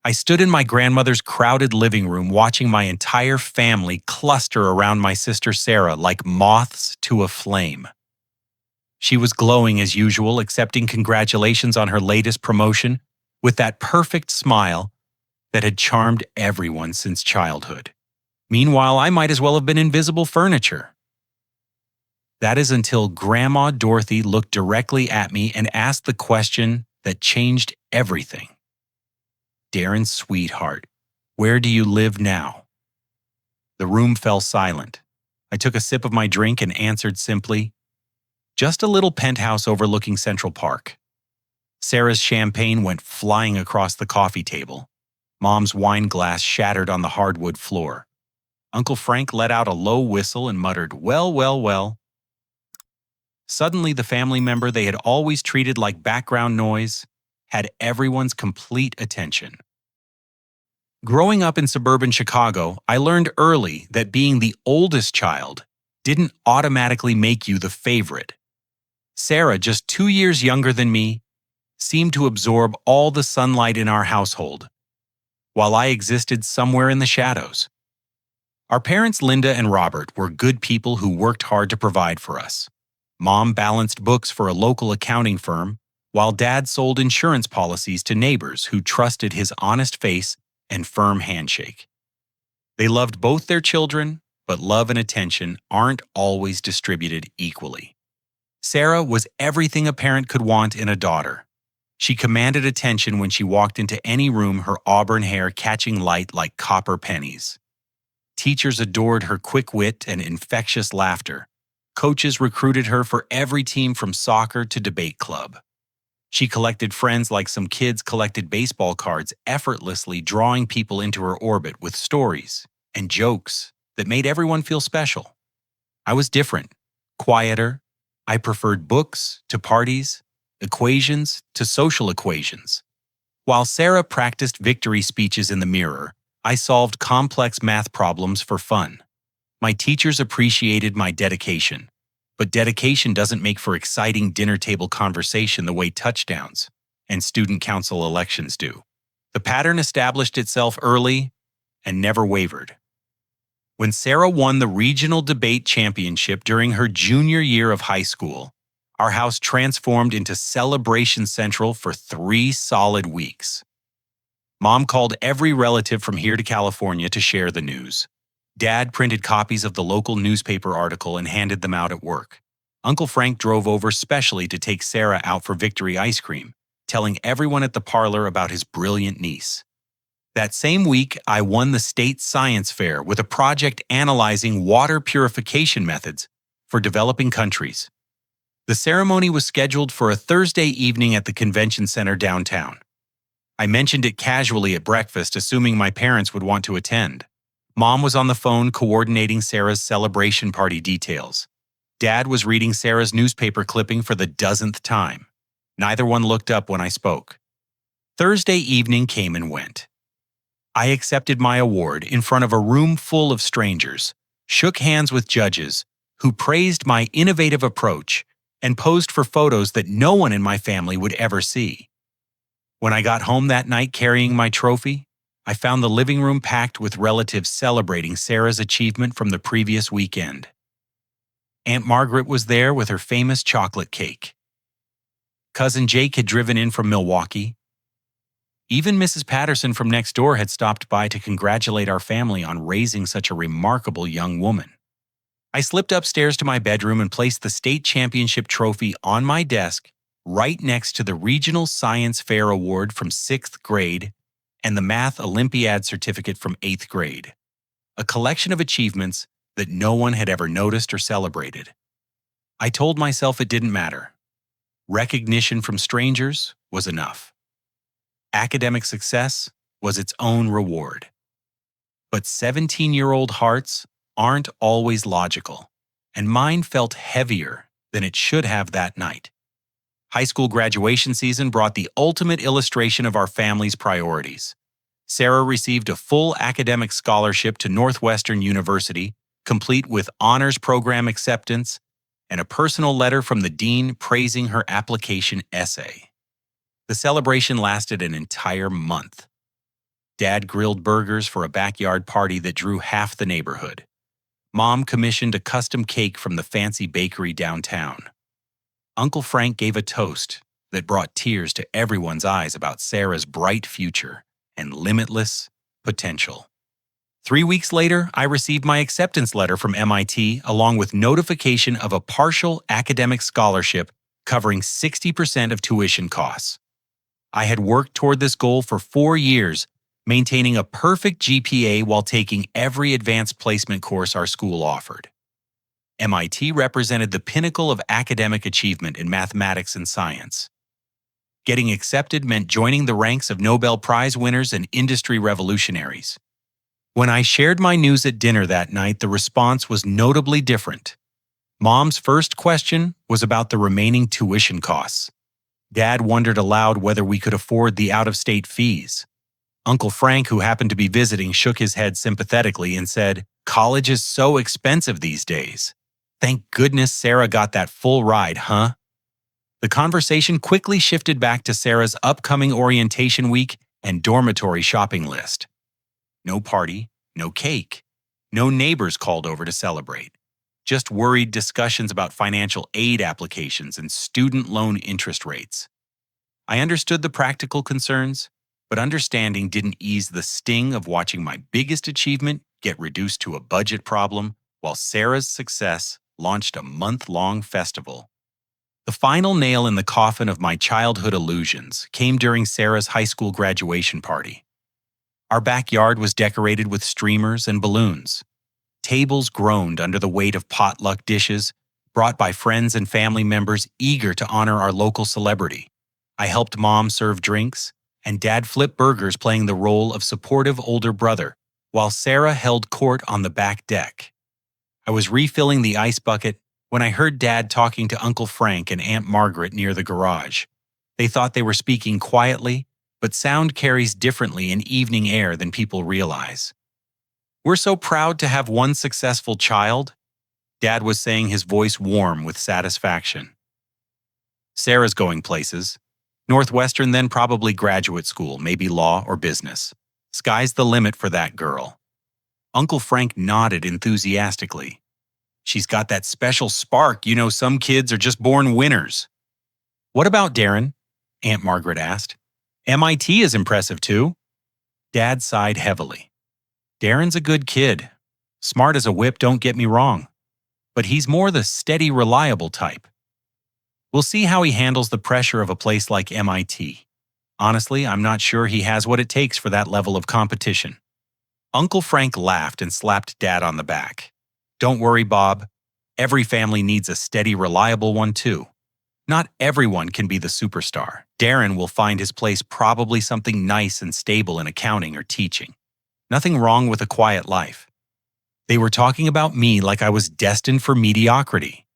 I stood in my grandmother's crowded living room watching my entire family cluster around my sister Sarah like moths to a flame. She was glowing as usual, accepting congratulations on her latest promotion with that perfect smile that had charmed everyone since childhood. Meanwhile, I might as well have been invisible furniture. That is until Grandma Dorothy looked directly at me and asked the question that changed everything. "Darren, sweetheart, where do you live now?" The room fell silent. I took a sip of my drink and answered simply, "Just a little penthouse overlooking Central Park." Sarah's champagne went flying across the coffee table. Mom's wine glass shattered on the hardwood floor. Uncle Frank let out a low whistle and muttered, "Well, well, well." Suddenly, the family member they had always treated like background noise had everyone's complete attention. Growing up in suburban Chicago, I learned early that being the oldest child didn't automatically make you the favorite. Sarah, just 2 years younger than me, seemed to absorb all the sunlight in our household, while I existed somewhere in the shadows. Our parents, Linda and Robert, were good people who worked hard to provide for us. Mom balanced books for a local accounting firm, while Dad sold insurance policies to neighbors who trusted his honest face and firm handshake. They loved both their children, but love and attention aren't always distributed equally. Sarah was everything a parent could want in a daughter. She commanded attention when she walked into any room, her auburn hair catching light like copper pennies. Teachers adored her quick wit and infectious laughter. Coaches recruited her for every team from soccer to debate club. She collected friends like some kids collected baseball cards, effortlessly drawing people into her orbit with stories and jokes that made everyone feel special. I was different, quieter. I preferred books to parties, equations to social equations. While Sarah practiced victory speeches in the mirror, I solved complex math problems for fun. My teachers appreciated my dedication, but dedication doesn't make for exciting dinner table conversation the way touchdowns and student council elections do. The pattern established itself early and never wavered. When Sarah won the regional debate championship during her junior year of high school, our house transformed into Celebration Central for 3 solid weeks. Mom called every relative from here to California to share the news. Dad printed copies of the local newspaper article and handed them out at work. Uncle Frank drove over specially to take Sarah out for victory ice cream, telling everyone at the parlor about his brilliant niece. That same week, I won the state science fair with a project analyzing water purification methods for developing countries. The ceremony was scheduled for a Thursday evening at the convention center downtown. I mentioned it casually at breakfast, assuming my parents would want to attend. Mom was on the phone coordinating Sarah's celebration party details. Dad was reading Sarah's newspaper clipping for the dozenth time. Neither one looked up when I spoke. Thursday evening came and went. I accepted my award in front of a room full of strangers, shook hands with judges who praised my innovative approach, and posed for photos that no one in my family would ever see. When I got home that night carrying my trophy, I found the living room packed with relatives celebrating Sarah's achievement from the previous weekend. Aunt Margaret was there with her famous chocolate cake. Cousin Jake had driven in from Milwaukee. Even Mrs. Patterson from next door had stopped by to congratulate our family on raising such a remarkable young woman. I slipped upstairs to my bedroom and placed the state championship trophy on my desk right next to the Regional Science Fair Award from 6th grade and the Math Olympiad certificate from 8th grade, a collection of achievements that no one had ever noticed or celebrated. I told myself it didn't matter. Recognition from strangers was enough. Academic success was its own reward. But 17-year-old hearts aren't always logical, and mine felt heavier than it should have that night. High school graduation season brought the ultimate illustration of our family's priorities. Sarah received a full academic scholarship to Northwestern University, complete with honors program acceptance, and a personal letter from the dean praising her application essay. The celebration lasted an entire month. Dad grilled burgers for a backyard party that drew half the neighborhood. Mom commissioned a custom cake from the fancy bakery downtown. Uncle Frank gave a toast that brought tears to everyone's eyes about Sarah's bright future and limitless potential. 3 weeks later, I received my acceptance letter from MIT along with notification of a partial academic scholarship covering 60% of tuition costs. I had worked toward this goal for 4 years, maintaining a perfect GPA while taking every advanced placement course our school offered. MIT represented the pinnacle of academic achievement in mathematics and science. Getting accepted meant joining the ranks of Nobel Prize winners and industry revolutionaries. When I shared my news at dinner that night, the response was notably different. Mom's first question was about the remaining tuition costs. Dad wondered aloud whether we could afford the out-of-state fees. Uncle Frank, who happened to be visiting, shook his head sympathetically and said, "College is so expensive these days. Thank goodness Sarah got that full ride, huh?" The conversation quickly shifted back to Sarah's upcoming orientation week and dormitory shopping list. No party, no cake, no neighbors called over to celebrate. Just worried discussions about financial aid applications and student loan interest rates. I understood the practical concerns, but understanding didn't ease the sting of watching my biggest achievement get reduced to a budget problem while Sarah's success launched a month-long festival. The final nail in the coffin of my childhood illusions came during Sarah's high school graduation party. Our backyard was decorated with streamers and balloons. Tables groaned under the weight of potluck dishes brought by friends and family members eager to honor our local celebrity. I helped Mom serve drinks, and Dad flipped burgers, playing the role of supportive older brother, while Sarah held court on the back deck. I was refilling the ice bucket when I heard Dad talking to Uncle Frank and Aunt Margaret near the garage. They thought they were speaking quietly, but sound carries differently in evening air than people realize. "We're so proud to have one successful child," Dad was saying, his voice warm with satisfaction. "Sarah's going places. Northwestern, then probably graduate school, maybe law or business. Sky's the limit for that girl." Uncle Frank nodded enthusiastically. "She's got that special spark. You know, some kids are just born winners." "What about Darren?" Aunt Margaret asked. "MIT is impressive too." Dad sighed heavily. "Darren's a good kid. Smart as a whip, don't get me wrong. But he's more the steady, reliable type. We'll see how he handles the pressure of a place like MIT. Honestly, I'm not sure he has what it takes for that level of competition." Uncle Frank laughed and slapped Dad on the back. "Don't worry, Bob. Every family needs a steady, reliable one too. Not everyone can be the superstar. Darren will find his place, probably something nice and stable in accounting or teaching. Nothing wrong with a quiet life." They were talking about me like I was destined for mediocrity.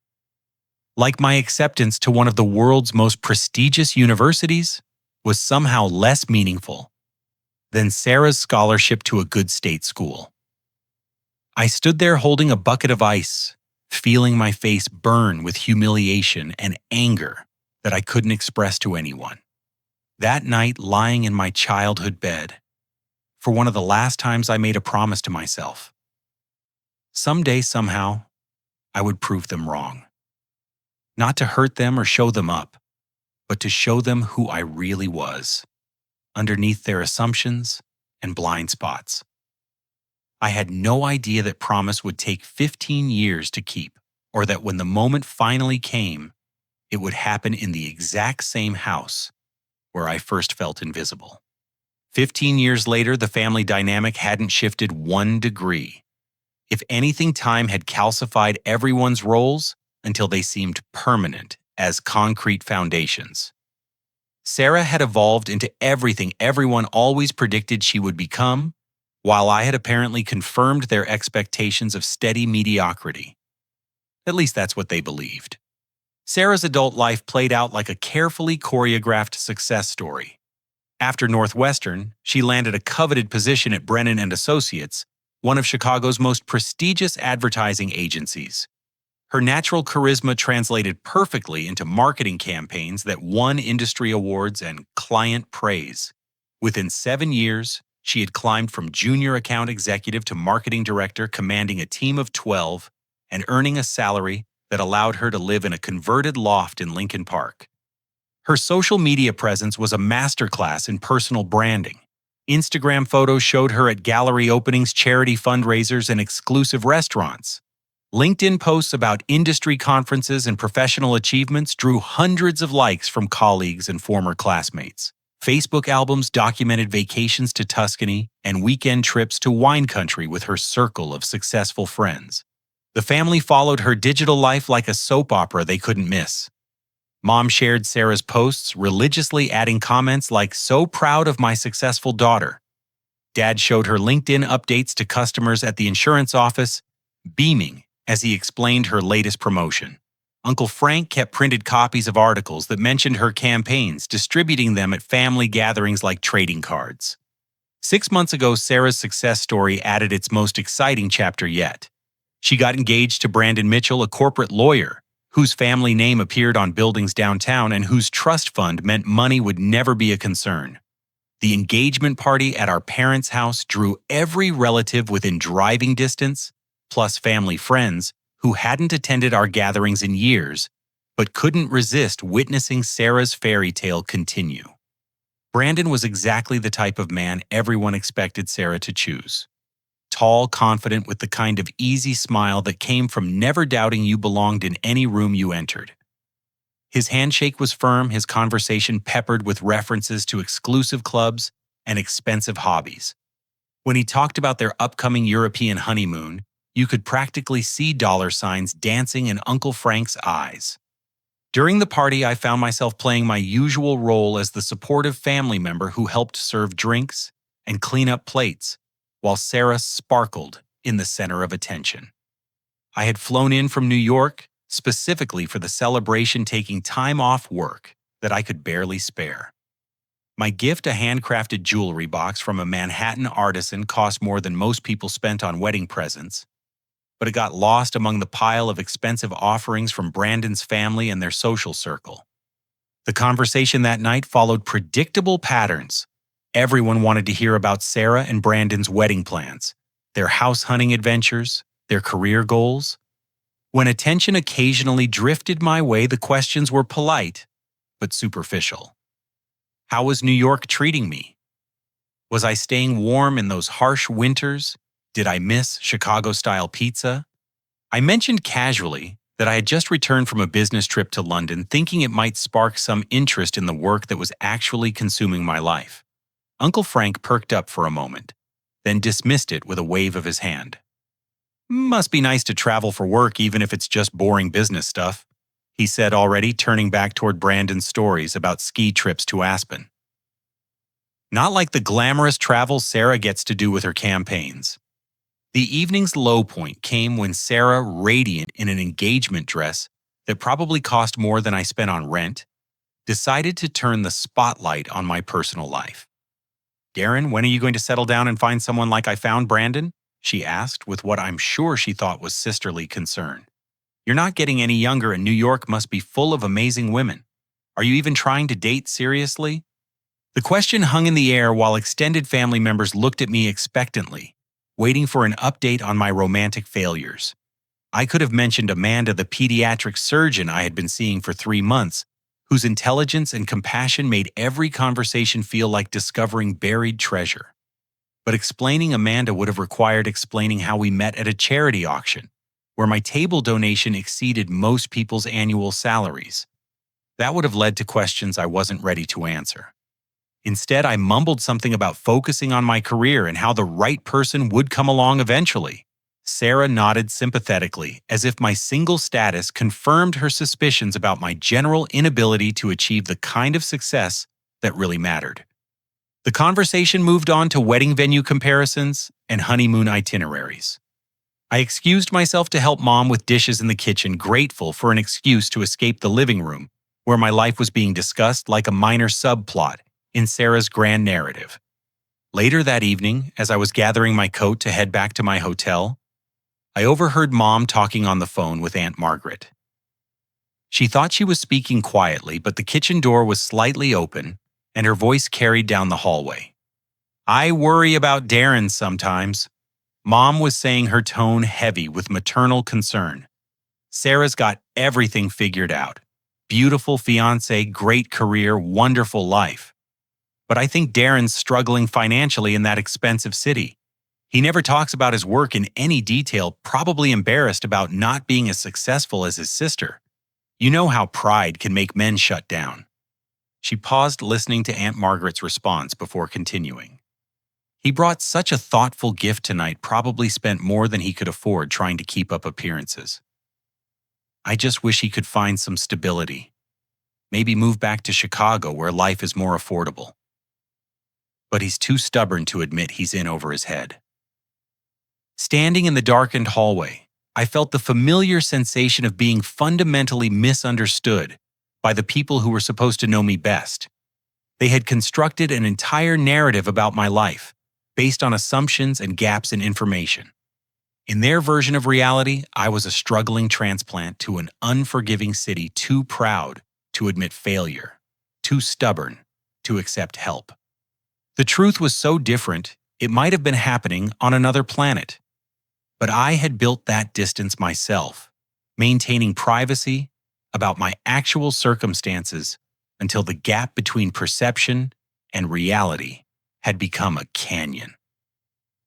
Like my acceptance to one of the world's most prestigious universities was somehow less meaningful than Sarah's scholarship to a good state school. I stood there holding a bucket of ice, feeling my face burn with humiliation and anger that I couldn't express to anyone. That night, lying in my childhood bed, for one of the last times I made a promise to myself. Someday, somehow, I would prove them wrong. Not to hurt them or show them up, but to show them who I really was, underneath their assumptions and blind spots. I had no idea that promise would take 15 years to keep, or that when the moment finally came, it would happen in the exact same house where I first felt invisible. 15 years later, the family dynamic hadn't shifted 1 degree. If anything, time had calcified everyone's roles until they seemed permanent as concrete foundations. Sarah had evolved into everything everyone always predicted she would become, while I had apparently confirmed their expectations of steady mediocrity. At least that's what they believed. Sarah's adult life played out like a carefully choreographed success story. After Northwestern, she landed a coveted position at Brennan and Associates, one of Chicago's most prestigious advertising agencies. Her natural charisma translated perfectly into marketing campaigns that won industry awards and client praise. Within 7 years, She had climbed from junior account executive to marketing director, commanding a team of 12 and earning a salary that allowed her to live in a converted loft in Lincoln Park. Her social media presence was a masterclass in personal branding. Instagram photos showed her at gallery openings, charity fundraisers, and exclusive restaurants. LinkedIn posts about industry conferences and professional achievements drew hundreds of likes from colleagues and former classmates. Facebook albums documented vacations to Tuscany and weekend trips to wine country with her circle of successful friends. The family followed her digital life like a soap opera they couldn't miss. Mom shared Sarah's posts, religiously adding comments like, "So proud of my successful daughter." Dad showed her LinkedIn updates to customers at the insurance office, beaming as he explained her latest promotion. Uncle Frank kept printed copies of articles that mentioned her campaigns, distributing them at family gatherings like trading cards. 6 months ago, Sarah's success story added its most exciting chapter yet. She got engaged to Brandon Mitchell, a corporate lawyer, whose family name appeared on buildings downtown and whose trust fund meant money would never be a concern. The engagement party at our parents' house drew every relative within driving distance, plus family friends who hadn't attended our gatherings in years, but couldn't resist witnessing Sarah's fairy tale continue. Brandon was exactly the type of man everyone expected Sarah to choose. Tall, confident, with the kind of easy smile that came from never doubting you belonged in any room you entered. His handshake was firm, his conversation peppered with references to exclusive clubs and expensive hobbies. When he talked about their upcoming European honeymoon, you could practically see dollar signs dancing in Uncle Frank's eyes. During the party, I found myself playing my usual role as the supportive family member who helped serve drinks and clean up plates, while Sarah sparkled in the center of attention. I had flown in from New York specifically for the celebration, taking time off work that I could barely spare. My gift, a handcrafted jewelry box from a Manhattan artisan, cost more than most people spent on wedding presents, but it got lost among the pile of expensive offerings from Brandon's family and their social circle. The conversation that night followed predictable patterns. Everyone wanted to hear about Sarah and Brandon's wedding plans, their house hunting adventures, their career goals. When attention occasionally drifted my way, the questions were polite, but superficial. How was New York treating me? Was I staying warm in those harsh winters? Did I miss Chicago-style pizza? I mentioned casually that I had just returned from a business trip to London, thinking it might spark some interest in the work that was actually consuming my life. Uncle Frank perked up for a moment, then dismissed it with a wave of his hand. "Must be nice to travel for work, even if it's just boring business stuff," he said, already turning back toward Brandon's stories about ski trips to Aspen. Not like the glamorous travel Sarah gets to do with her campaigns. The evening's low point came when Sarah, radiant in an engagement dress that probably cost more than I spent on rent, decided to turn the spotlight on my personal life. "Darren, when are you going to settle down and find someone like I found Brandon?" she asked, with what I'm sure she thought was sisterly concern. "You're not getting any younger, and New York must be full of amazing women. Are you even trying to date seriously?" The question hung in the air while extended family members looked at me expectantly, waiting for an update on my romantic failures. I could have mentioned Amanda, the pediatric surgeon I had been seeing for 3 months, whose intelligence and compassion made every conversation feel like discovering buried treasure. But explaining Amanda would have required explaining how we met at a charity auction, where my table donation exceeded most people's annual salaries. That would have led to questions I wasn't ready to answer. Instead, I mumbled something about focusing on my career and how the right person would come along eventually. Sarah nodded sympathetically, as if my single status confirmed her suspicions about my general inability to achieve the kind of success that really mattered. The conversation moved on to wedding venue comparisons and honeymoon itineraries. I excused myself to help Mom with dishes in the kitchen, grateful for an excuse to escape the living room, where my life was being discussed like a minor subplot in Sarah's grand narrative. Later that evening, as I was gathering my coat to head back to my hotel, I overheard Mom talking on the phone with Aunt Margaret. She thought she was speaking quietly, but the kitchen door was slightly open, and her voice carried down the hallway. I worry about Darren sometimes. Mom was saying, her tone heavy with maternal concern. Sarah's got everything figured out. Beautiful fiance, great career, wonderful life. But I think Darren's struggling financially in that expensive city. He never talks about his work in any detail, probably embarrassed about not being as successful as his sister. You know how pride can make men shut down. She paused, listening to Aunt Margaret's response before continuing. He brought such a thoughtful gift tonight, probably spent more than he could afford trying to keep up appearances. I just wish he could find some stability. Maybe move back to Chicago where life is more affordable. But he's too stubborn to admit he's in over his head. Standing in the darkened hallway, I felt the familiar sensation of being fundamentally misunderstood by the people who were supposed to know me best. They had constructed an entire narrative about my life, based on assumptions and gaps in information. In their version of reality, I was a struggling transplant to an unforgiving city, too proud to admit failure, too stubborn to accept help. The truth was so different, it might have been happening on another planet. But I had built that distance myself, maintaining privacy about my actual circumstances until the gap between perception and reality had become a canyon.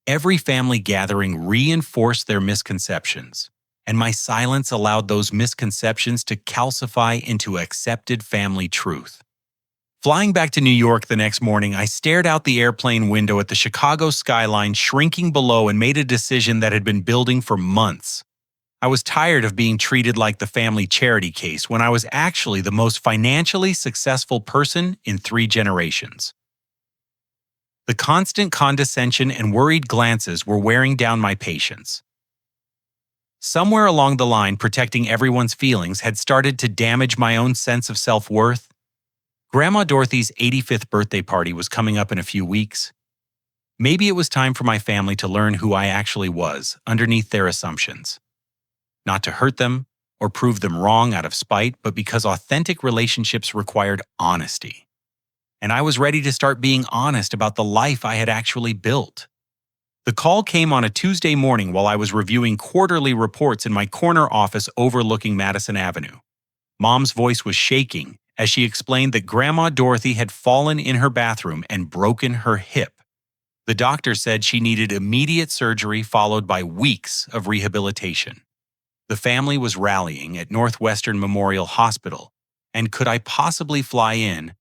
Every family gathering reinforced their misconceptions, and my silence allowed those misconceptions to calcify into accepted family truth. Flying back to New York the next morning, I stared out the airplane window at the Chicago skyline shrinking below and made a decision that had been building for months. I was tired of being treated like the family charity case when I was actually the most financially successful person in 3 generations. The constant condescension and worried glances were wearing down my patience. Somewhere along the line, protecting everyone's feelings had started to damage my own sense of self-worth. Grandma Dorothy's 85th birthday party was coming up in a few weeks. Maybe it was time for my family to learn who I actually was underneath their assumptions. Not to hurt them or prove them wrong out of spite, but because authentic relationships required honesty. And I was ready to start being honest about the life I had actually built. The call came on a Tuesday morning while I was reviewing quarterly reports in my corner office overlooking Madison Avenue. Mom's voice was shaking as she explained that Grandma Dorothy had fallen in her bathroom and broken her hip. The doctor said she needed immediate surgery followed by weeks of rehabilitation. The family was rallying at Northwestern Memorial Hospital, and could I possibly fly in?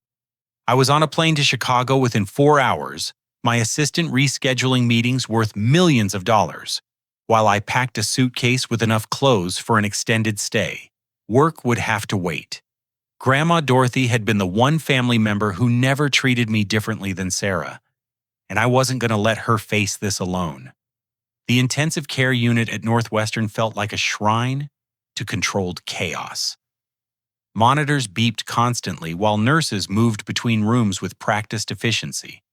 I was on a plane to Chicago within 4 hours, my assistant rescheduling meetings worth millions of dollars, while I packed a suitcase with enough clothes for an extended stay. Work would have to wait. Grandma Dorothy had been the one family member who never treated me differently than Sarah, and I wasn't going to let her face this alone. The intensive care unit at Northwestern felt like a shrine to controlled chaos. Monitors beeped constantly while nurses moved between rooms with practiced efficiency.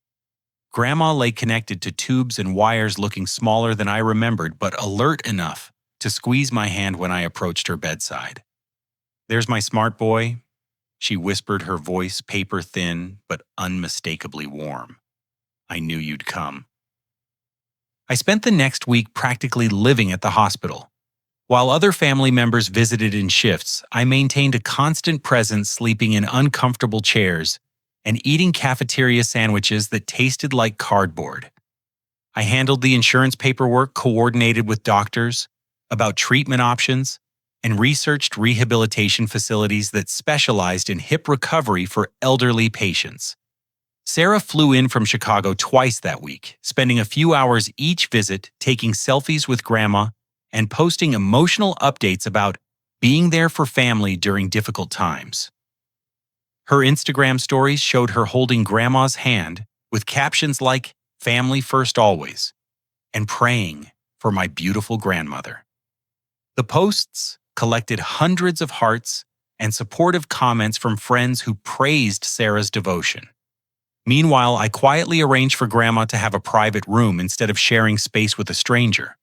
Grandma lay connected to tubes and wires looking smaller than I remembered, but alert enough to squeeze my hand when I approached her bedside. "There's my smart boy," she whispered, her voice paper thin but unmistakably warm. "I knew you'd come." I spent the next week practically living at the hospital. While other family members visited in shifts, I maintained a constant presence, sleeping in uncomfortable chairs and eating cafeteria sandwiches that tasted like cardboard. I handled the insurance paperwork, coordinated with doctors about treatment options, and researched rehabilitation facilities that specialized in hip recovery for elderly patients. Sarah flew in from Chicago twice that week, spending a few hours each visit taking selfies with Grandma and posting emotional updates about being there for family during difficult times. Her Instagram stories showed her holding Grandma's hand with captions like "Family first always" and "Praying for my beautiful grandmother." The posts collected hundreds of hearts and supportive comments from friends who praised Sarah's devotion. Meanwhile, I quietly arranged for Grandma to have a private room instead of sharing space with a stranger.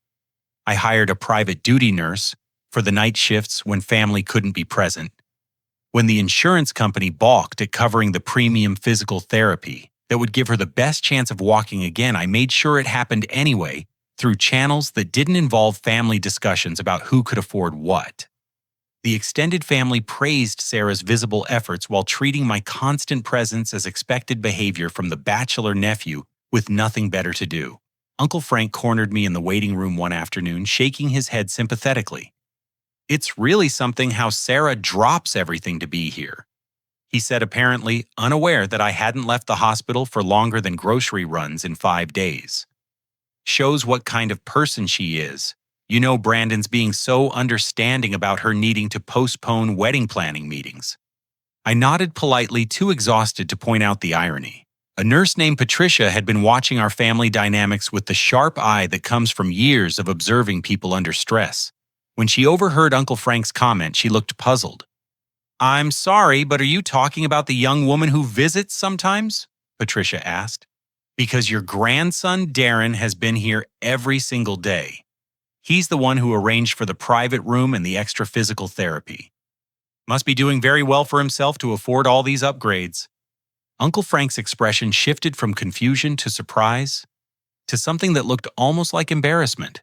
I hired a private duty nurse for the night shifts when family couldn't be present. When the insurance company balked at covering the premium physical therapy, that would give her the best chance of walking again, I made sure it happened anyway through channels that didn't involve family discussions about who could afford what. The extended family praised Sarah's visible efforts while treating my constant presence as expected behavior from the bachelor nephew with nothing better to do. Uncle Frank cornered me in the waiting room one afternoon, shaking his head sympathetically. "It's really something how Sarah drops everything to be here," he said, apparently unaware that I hadn't left the hospital for longer than grocery runs in 5 days. "Shows what kind of person she is. You know, Brandon's being so understanding about her needing to postpone wedding planning meetings." I nodded politely, too exhausted to point out the irony. A nurse named Patricia had been watching our family dynamics with the sharp eye that comes from years of observing people under stress. When she overheard Uncle Frank's comment, she looked puzzled. "I'm sorry, but are you talking about the young woman who visits sometimes?" Patricia asked. "Because your grandson, Darren, has been here every single day. He's the one who arranged for the private room and the extra physical therapy. Must be doing very well for himself to afford all these upgrades." Uncle Frank's expression shifted from confusion to surprise to something that looked almost like embarrassment.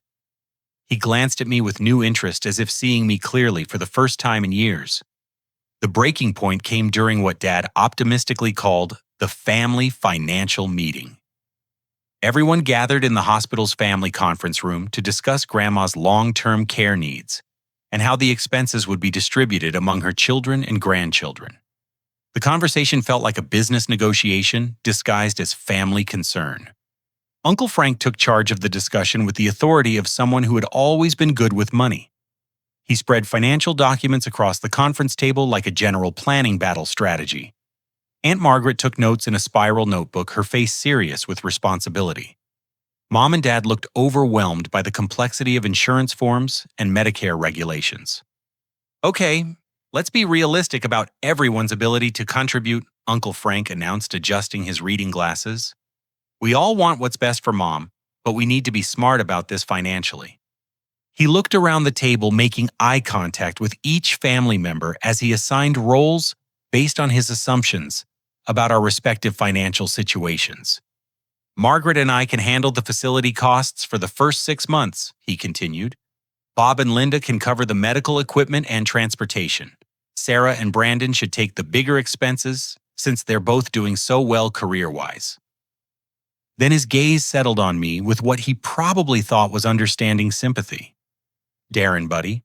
He glanced at me with new interest, as if seeing me clearly for the first time in years. The breaking point came during what Dad optimistically called the family financial meeting. Everyone gathered in the hospital's family conference room to discuss Grandma's long-term care needs and how the expenses would be distributed among her children and grandchildren. The conversation felt like a business negotiation disguised as family concern. Uncle Frank took charge of the discussion with the authority of someone who had always been good with money. He spread financial documents across the conference table like a general planning battle strategy. Aunt Margaret took notes in a spiral notebook, her face serious with responsibility. Mom and Dad looked overwhelmed by the complexity of insurance forms and Medicare regulations. "Okay, let's be realistic about everyone's ability to contribute," Uncle Frank announced, adjusting his reading glasses. "We all want what's best for Mom, but we need to be smart about this financially." He looked around the table, making eye contact with each family member as he assigned roles based on his assumptions about our respective financial situations. "Margaret and I can handle the facility costs for the first 6 months," he continued. "Bob and Linda can cover the medical equipment and transportation. Sarah and Brandon should take the bigger expenses since they're both doing so well career-wise." Then his gaze settled on me with what he probably thought was understanding sympathy. "Darren, buddy,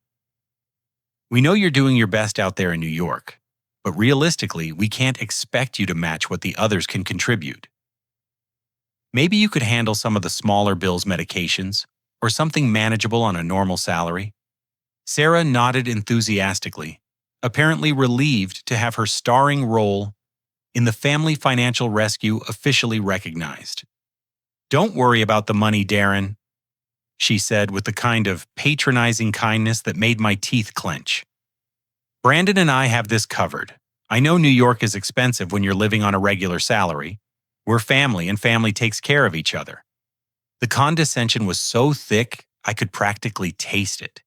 we know you're doing your best out there in New York, but realistically, we can't expect you to match what the others can contribute. Maybe you could handle some of the smaller bills, medications, or something manageable on a normal salary." Sarah nodded enthusiastically, apparently relieved to have her starring role in the family financial rescue officially recognized. "Don't worry about the money, Darren," she said with the kind of patronizing kindness that made my teeth clench. "Brandon and I have this covered. I know New York is expensive when you're living on a regular salary. We're family, and family takes care of each other." The condescension was so thick, I could practically taste it.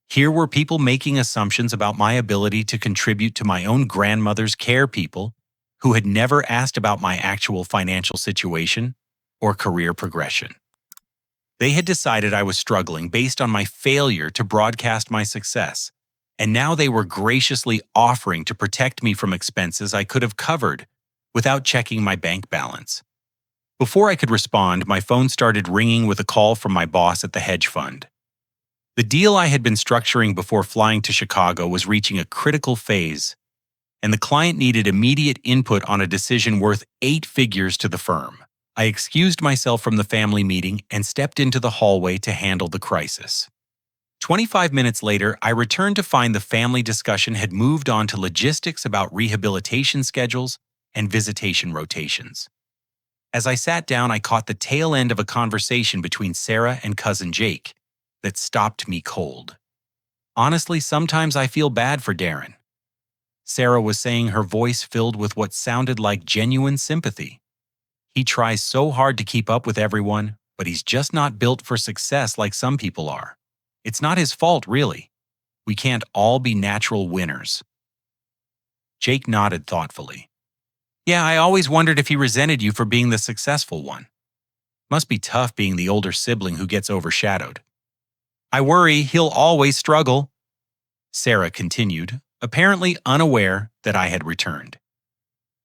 Here were people making assumptions about my ability to contribute to my own grandmother's care, people who had never asked about my actual financial situation or career progression. They had decided I was struggling based on my failure to broadcast my success, and now they were graciously offering to protect me from expenses I could have covered without checking my bank balance. Before I could respond, my phone started ringing with a call from my boss at the hedge fund. The deal I had been structuring before flying to Chicago was reaching a critical phase, and the client needed immediate input on a decision worth 8 figures to the firm. I excused myself from the family meeting and stepped into the hallway to handle the crisis. 25 minutes later, I returned to find the family discussion had moved on to logistics about rehabilitation schedules and visitation rotations. As I sat down, I caught the tail end of a conversation between Sarah and cousin Jake that stopped me cold. "Honestly, sometimes I feel bad for Darren," Sarah was saying, her voice filled with what sounded like genuine sympathy. "He tries so hard to keep up with everyone, but he's just not built for success like some people are. It's not his fault, really. We can't all be natural winners." Jake nodded thoughtfully. Yeah, I always wondered if he resented you for being the successful one. Must be tough being the older sibling who gets overshadowed. I worry he'll always struggle, Sarah continued, apparently unaware that I had returned.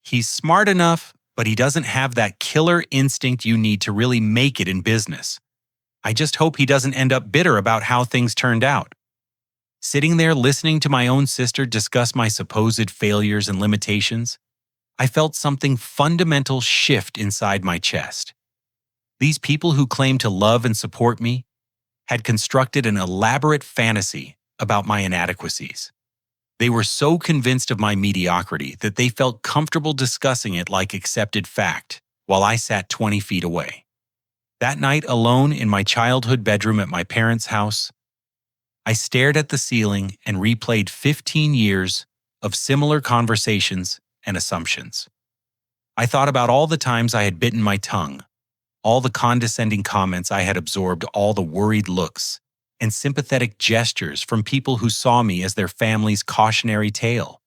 He's smart enough, but he doesn't have that killer instinct you need to really make it in business. I just hope he doesn't end up bitter about how things turned out. Sitting there listening to my own sister discuss my supposed failures and limitations, I felt something fundamental shift inside my chest. These people who claimed to love and support me had constructed an elaborate fantasy about my inadequacies. They were so convinced of my mediocrity that they felt comfortable discussing it like accepted fact, while I sat 20 feet away. That night, alone in my childhood bedroom at my parents' house, I stared at the ceiling and replayed 15 years of similar conversations and assumptions. I thought about all the times I had bitten my tongue, all the condescending comments I had absorbed, all the worried looks and sympathetic gestures from people who saw me as their family's cautionary tale.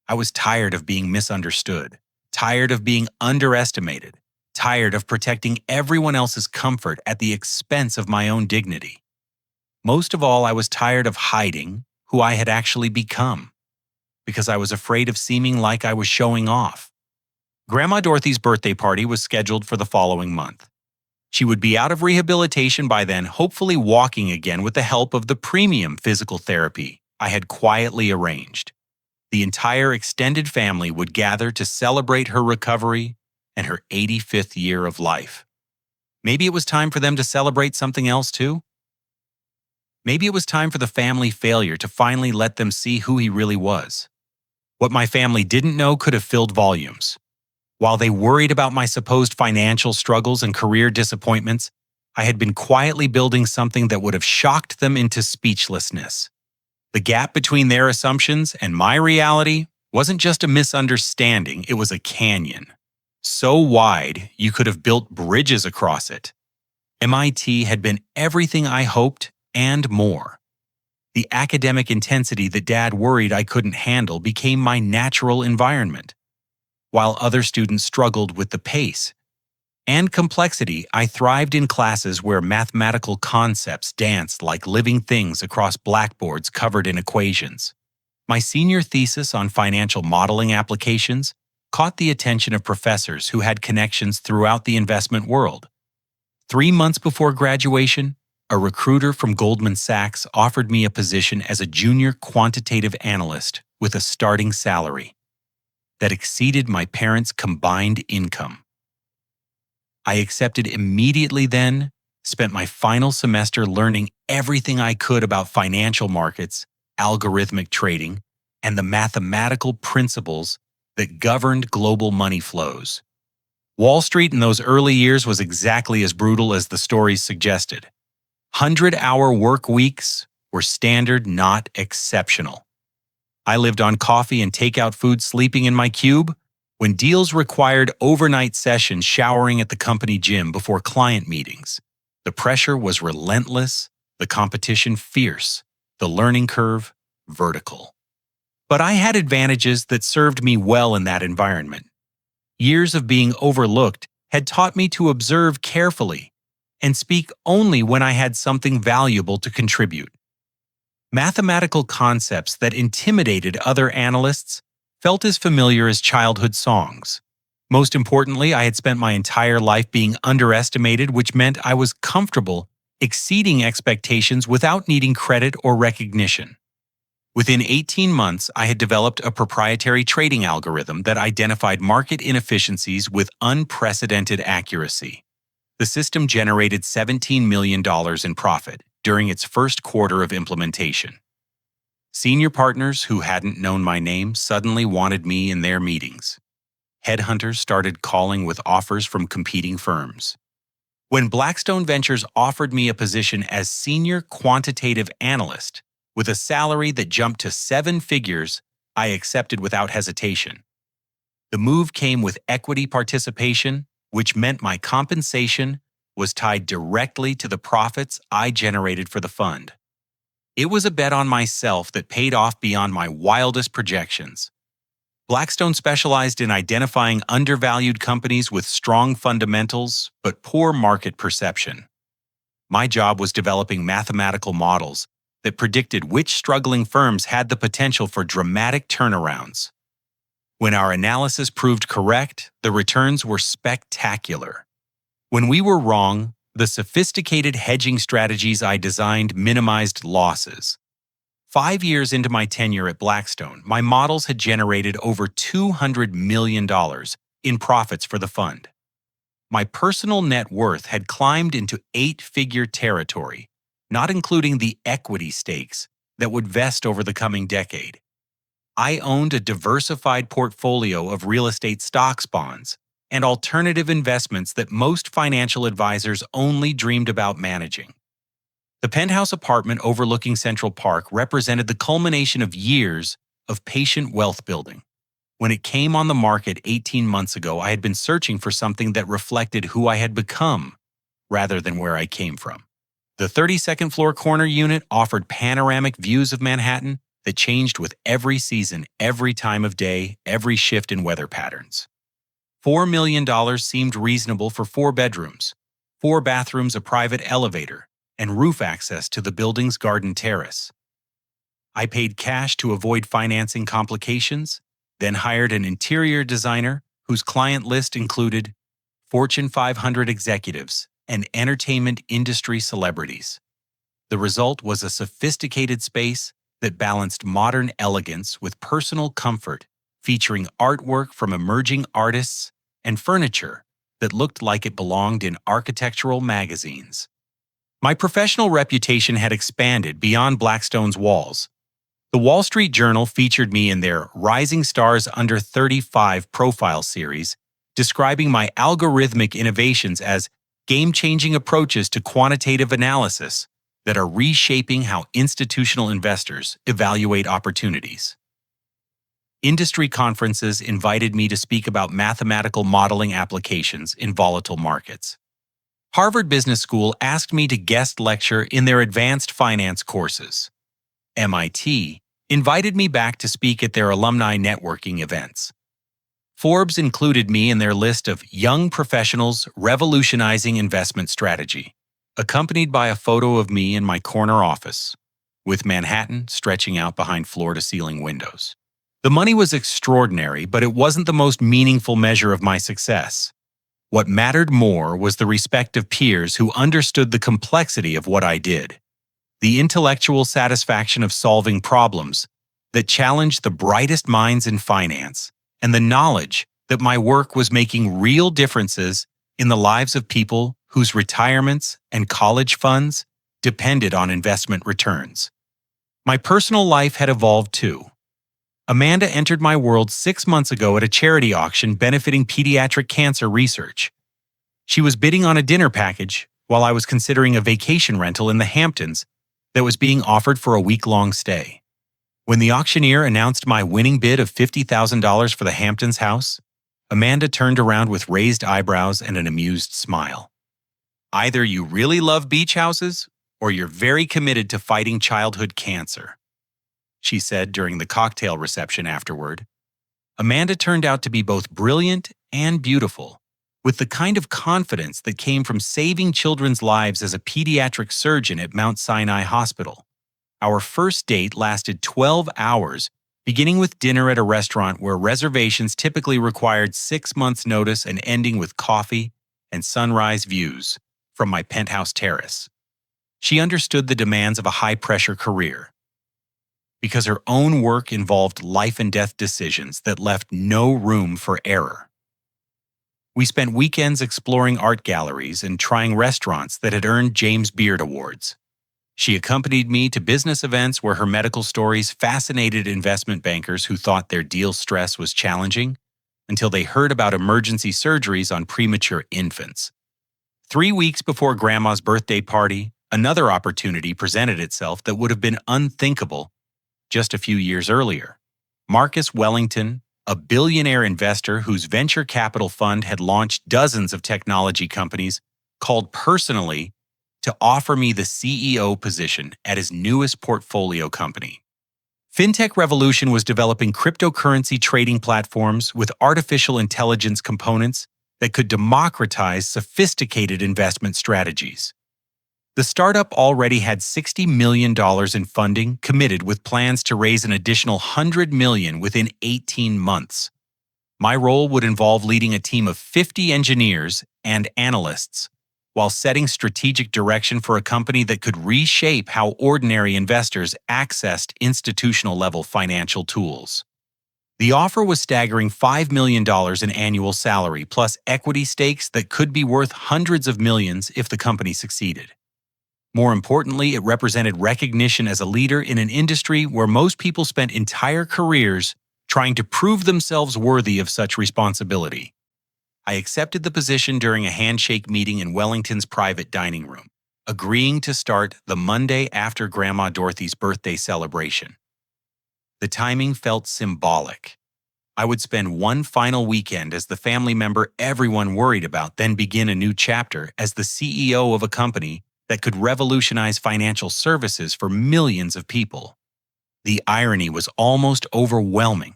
I was tired of being misunderstood, tired of being underestimated, tired of protecting everyone else's comfort at the expense of my own dignity. Most of all, I was tired of hiding who I had actually become, because I was afraid of seeming like I was showing off. Grandma Dorothy's birthday party was scheduled for the following month. She would be out of rehabilitation by then, hopefully walking again with the help of the premium physical therapy I had quietly arranged. The entire extended family would gather to celebrate her recovery and her 85th year of life. Maybe it was time for them to celebrate something else too? Maybe it was time for the family failure to finally let them see who he really was. What my family didn't know could have filled volumes. While they worried about my supposed financial struggles and career disappointments, I had been quietly building something that would have shocked them into speechlessness. The gap between their assumptions and my reality wasn't just a misunderstanding, it was a canyon. So wide, you could have built bridges across it. MIT had been everything I hoped and more. The academic intensity that Dad worried I couldn't handle became my natural environment. While other students struggled with the pace and complexity, I thrived in classes where mathematical concepts danced like living things across blackboards covered in equations. My senior thesis on financial modeling applications caught the attention of professors who had connections throughout the investment world. 3 months before graduation, a recruiter from Goldman Sachs offered me a position as a junior quantitative analyst with a starting salary that exceeded my parents' combined income. I accepted immediately then, spent my final semester learning everything I could about financial markets, algorithmic trading, and the mathematical principles that governed global money flows. Wall Street in those early years was exactly as brutal as the stories suggested. 100-hour work weeks were standard, not exceptional. I lived on coffee and takeout food, sleeping in my cube. When deals required overnight sessions, showering at the company gym before client meetings. The pressure was relentless, the competition fierce, the learning curve vertical. But I had advantages that served me well in that environment. Years of being overlooked had taught me to observe carefully and speak only when I had something valuable to contribute. Mathematical concepts that intimidated other analysts felt as familiar as childhood songs. Most importantly, I had spent my entire life being underestimated, which meant I was comfortable exceeding expectations without needing credit or recognition. Within 18 months, I had developed a proprietary trading algorithm that identified market inefficiencies with unprecedented accuracy. The system generated $17 million in profit during its first quarter of implementation. Senior partners who hadn't known my name suddenly wanted me in their meetings. Headhunters started calling with offers from competing firms. When Blackstone Ventures offered me a position as senior quantitative analyst with a salary that jumped to 7 figures, I accepted without hesitation. The move came with equity participation, which meant my compensation was tied directly to the profits I generated for the fund. It was a bet on myself that paid off beyond my wildest projections. Blackstone specialized in identifying undervalued companies with strong fundamentals but poor market perception. My job was developing mathematical models that predicted which struggling firms had the potential for dramatic turnarounds. When our analysis proved correct, the returns were spectacular. When we were wrong, the sophisticated hedging strategies I designed minimized losses. 5 years into my tenure at Blackstone, my models had generated over $200 million in profits for the fund. My personal net worth had climbed into eight-figure territory, not including the equity stakes that would vest over the coming decade. I owned a diversified portfolio of real estate stocks, bonds, and alternative investments that most financial advisors only dreamed about managing. The penthouse apartment overlooking Central Park represented the culmination of years of patient wealth building. When it came on the market 18 months ago, I had been searching for something that reflected who I had become rather than where I came from. The 32nd floor corner unit offered panoramic views of Manhattan that changed with every season, every time of day, every shift in weather patterns. $4 million seemed reasonable for 4 bedrooms, 4 bathrooms, a private elevator, and roof access to the building's garden terrace. I paid cash to avoid financing complications, then hired an interior designer whose client list included Fortune 500 executives and entertainment industry celebrities. The result was a sophisticated space that balanced modern elegance with personal comfort, featuring artwork from emerging artists and furniture that looked like it belonged in architectural magazines. My professional reputation had expanded beyond Blackstone's walls. The Wall Street Journal featured me in their Rising Stars Under 35 profile series, describing my algorithmic innovations as game-changing approaches to quantitative analysis that are reshaping how institutional investors evaluate opportunities. Industry conferences invited me to speak about mathematical modeling applications in volatile markets. Harvard Business School asked me to guest lecture in their advanced finance courses. MIT invited me back to speak at their alumni networking events. Forbes included me in their list of young professionals revolutionizing investment strategy, accompanied by a photo of me in my corner office, with Manhattan stretching out behind floor-to-ceiling windows. The money was extraordinary, but it wasn't the most meaningful measure of my success. What mattered more was the respect of peers who understood the complexity of what I did, the intellectual satisfaction of solving problems that challenged the brightest minds in finance, and the knowledge that my work was making real differences in the lives of people whose retirements and college funds depended on investment returns. My personal life had evolved too. Amanda entered my world 6 months ago at a charity auction benefiting pediatric cancer research. She was bidding on a dinner package while I was considering a vacation rental in the Hamptons that was being offered for a week-long stay. When the auctioneer announced my winning bid of $50,000 for the Hamptons house, Amanda turned around with raised eyebrows and an amused smile. Either you really love beach houses, or you're very committed to fighting childhood cancer, she said during the cocktail reception afterward. Amanda turned out to be both brilliant and beautiful, with the kind of confidence that came from saving children's lives as a pediatric surgeon at Mount Sinai Hospital. Our first date lasted 12 hours, beginning with dinner at a restaurant where reservations typically required 6 months' notice and ending with coffee and sunrise views from my penthouse terrace. She understood the demands of a high-pressure career, because her own work involved life-and-death decisions that left no room for error. We spent weekends exploring art galleries and trying restaurants that had earned James Beard Awards. She accompanied me to business events where her medical stories fascinated investment bankers who thought their deal stress was challenging until they heard about emergency surgeries on premature infants. 3 weeks before Grandma's birthday party, another opportunity presented itself that would have been unthinkable just a few years earlier. Marcus Wellington, a billionaire investor whose venture capital fund had launched dozens of technology companies, called personally to offer me the CEO position at his newest portfolio company. Fintech revolution was developing cryptocurrency trading platforms with artificial intelligence components that could democratize sophisticated investment strategies. The startup already had $60 million in funding committed with plans to raise an additional $100 million within 18 months. My role would involve leading a team of 50 engineers and analysts while setting strategic direction for a company that could reshape how ordinary investors accessed institutional-level financial tools. The offer was staggering $5 million in annual salary plus equity stakes that could be worth hundreds of millions if the company succeeded. More importantly, it represented recognition as a leader in an industry where most people spent entire careers trying to prove themselves worthy of such responsibility. I accepted the position during a handshake meeting in Wellington's private dining room, agreeing to start the Monday after Grandma Dorothy's birthday celebration. The timing felt symbolic. I would spend one final weekend as the family member everyone worried about, then begin a new chapter as the CEO of a company that could revolutionize financial services for millions of people. The irony was almost overwhelming.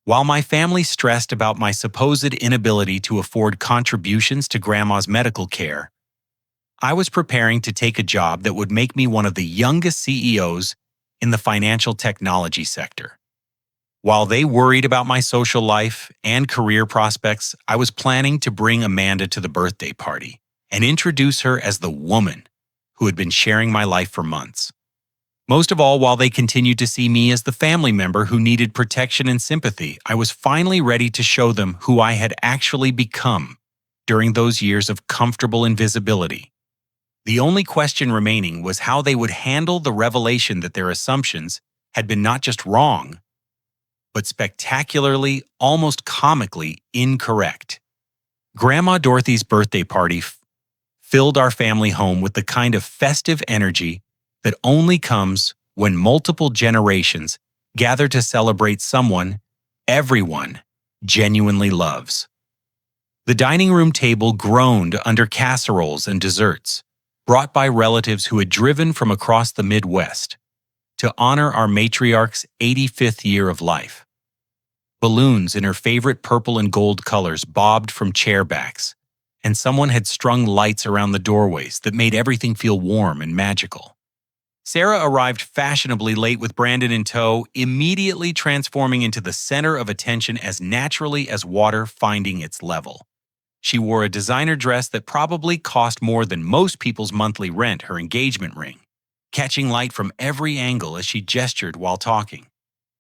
While my family stressed about my supposed inability to afford contributions to Grandma's medical care, I was preparing to take a job that would make me one of the youngest CEOs in the financial technology sector. While they worried about my social life and career prospects, I was planning to bring Amanda to the birthday party and introduce her as the woman who had been sharing my life for months. Most of all, while they continued to see me as the family member who needed protection and sympathy, I was finally ready to show them who I had actually become during those years of comfortable invisibility. The only question remaining was how they would handle the revelation that their assumptions had been not just wrong, but spectacularly, almost comically incorrect. Grandma Dorothy's birthday party filled our family home with the kind of festive energy that only comes when multiple generations gather to celebrate someone everyone genuinely loves. The dining room table groaned under casseroles and desserts, brought by relatives who had driven from across the Midwest to honor our matriarch's 85th year of life. Balloons in her favorite purple and gold colors bobbed from chair backs, and someone had strung lights around the doorways that made everything feel warm and magical. Sarah arrived fashionably late with Brandon in tow, immediately transforming into the center of attention as naturally as water finding its level. She wore a designer dress that probably cost more than most people's monthly rent, her engagement ring, catching light from every angle as she gestured while talking.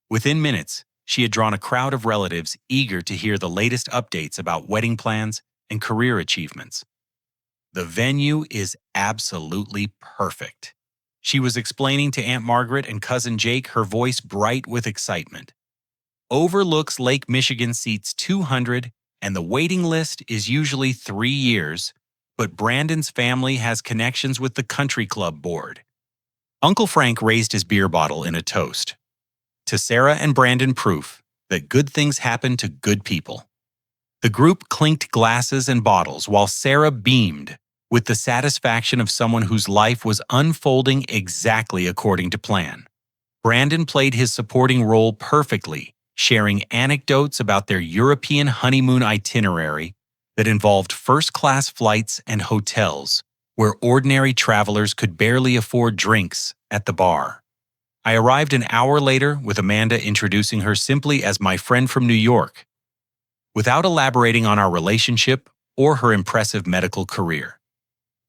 Within minutes, she had drawn a crowd of relatives eager to hear the latest updates about wedding plans and career achievements. The venue is absolutely perfect, she was explaining to Aunt Margaret and Cousin Jake, her voice bright with excitement. Overlooks Lake Michigan, seats 200, and the waiting list is usually 3 years, but Brandon's family has connections with the country club board. Uncle Frank raised his beer bottle in a toast. To Sarah and Brandon, proof that good things happen to good people. The group clinked glasses and bottles while Sarah beamed with the satisfaction of someone whose life was unfolding exactly according to plan. Brandon played his supporting role perfectly, sharing anecdotes about their European honeymoon itinerary that involved first-class flights and hotels where ordinary travelers could barely afford drinks at the bar. I arrived an hour later with Amanda introducing her simply as my friend from New York, without elaborating on our relationship or her impressive medical career.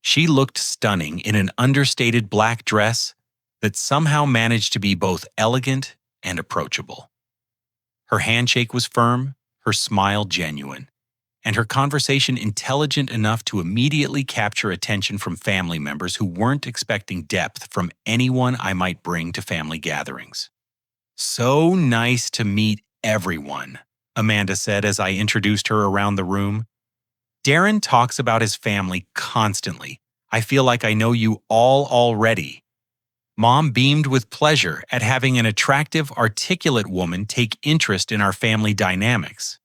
She looked stunning in an understated black dress that somehow managed to be both elegant and approachable. Her handshake was firm, her smile genuine, and her conversation intelligent enough to immediately capture attention from family members who weren't expecting depth from anyone I might bring to family gatherings. "So nice to meet everyone," Amanda said as I introduced her around the room. "Darren talks about his family constantly. I feel like I know you all already." Mom beamed with pleasure at having an attractive, articulate woman take interest in our family dynamics.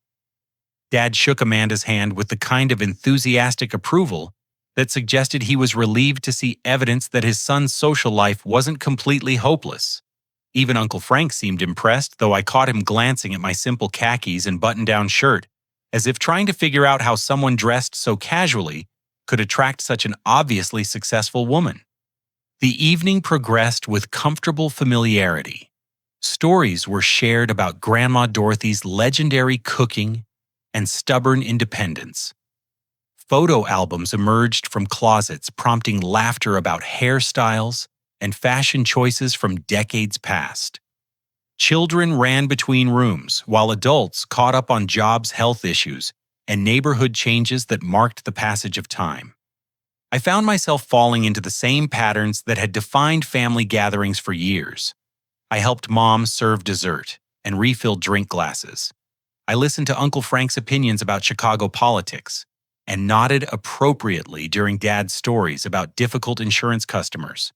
Dad shook Amanda's hand with the kind of enthusiastic approval that suggested he was relieved to see evidence that his son's social life wasn't completely hopeless. Even Uncle Frank seemed impressed, though I caught him glancing at my simple khakis and button-down shirt, as if trying to figure out how someone dressed so casually could attract such an obviously successful woman. The evening progressed with comfortable familiarity. Stories were shared about Grandma Dorothy's legendary cooking and stubborn independence. Photo albums emerged from closets, prompting laughter about hairstyles and fashion choices from decades past. Children ran between rooms, while adults caught up on jobs' health issues and neighborhood changes that marked the passage of time. I found myself falling into the same patterns that had defined family gatherings for years. I helped Mom serve dessert and refill drink glasses. I listened to Uncle Frank's opinions about Chicago politics and nodded appropriately during Dad's stories about difficult insurance customers.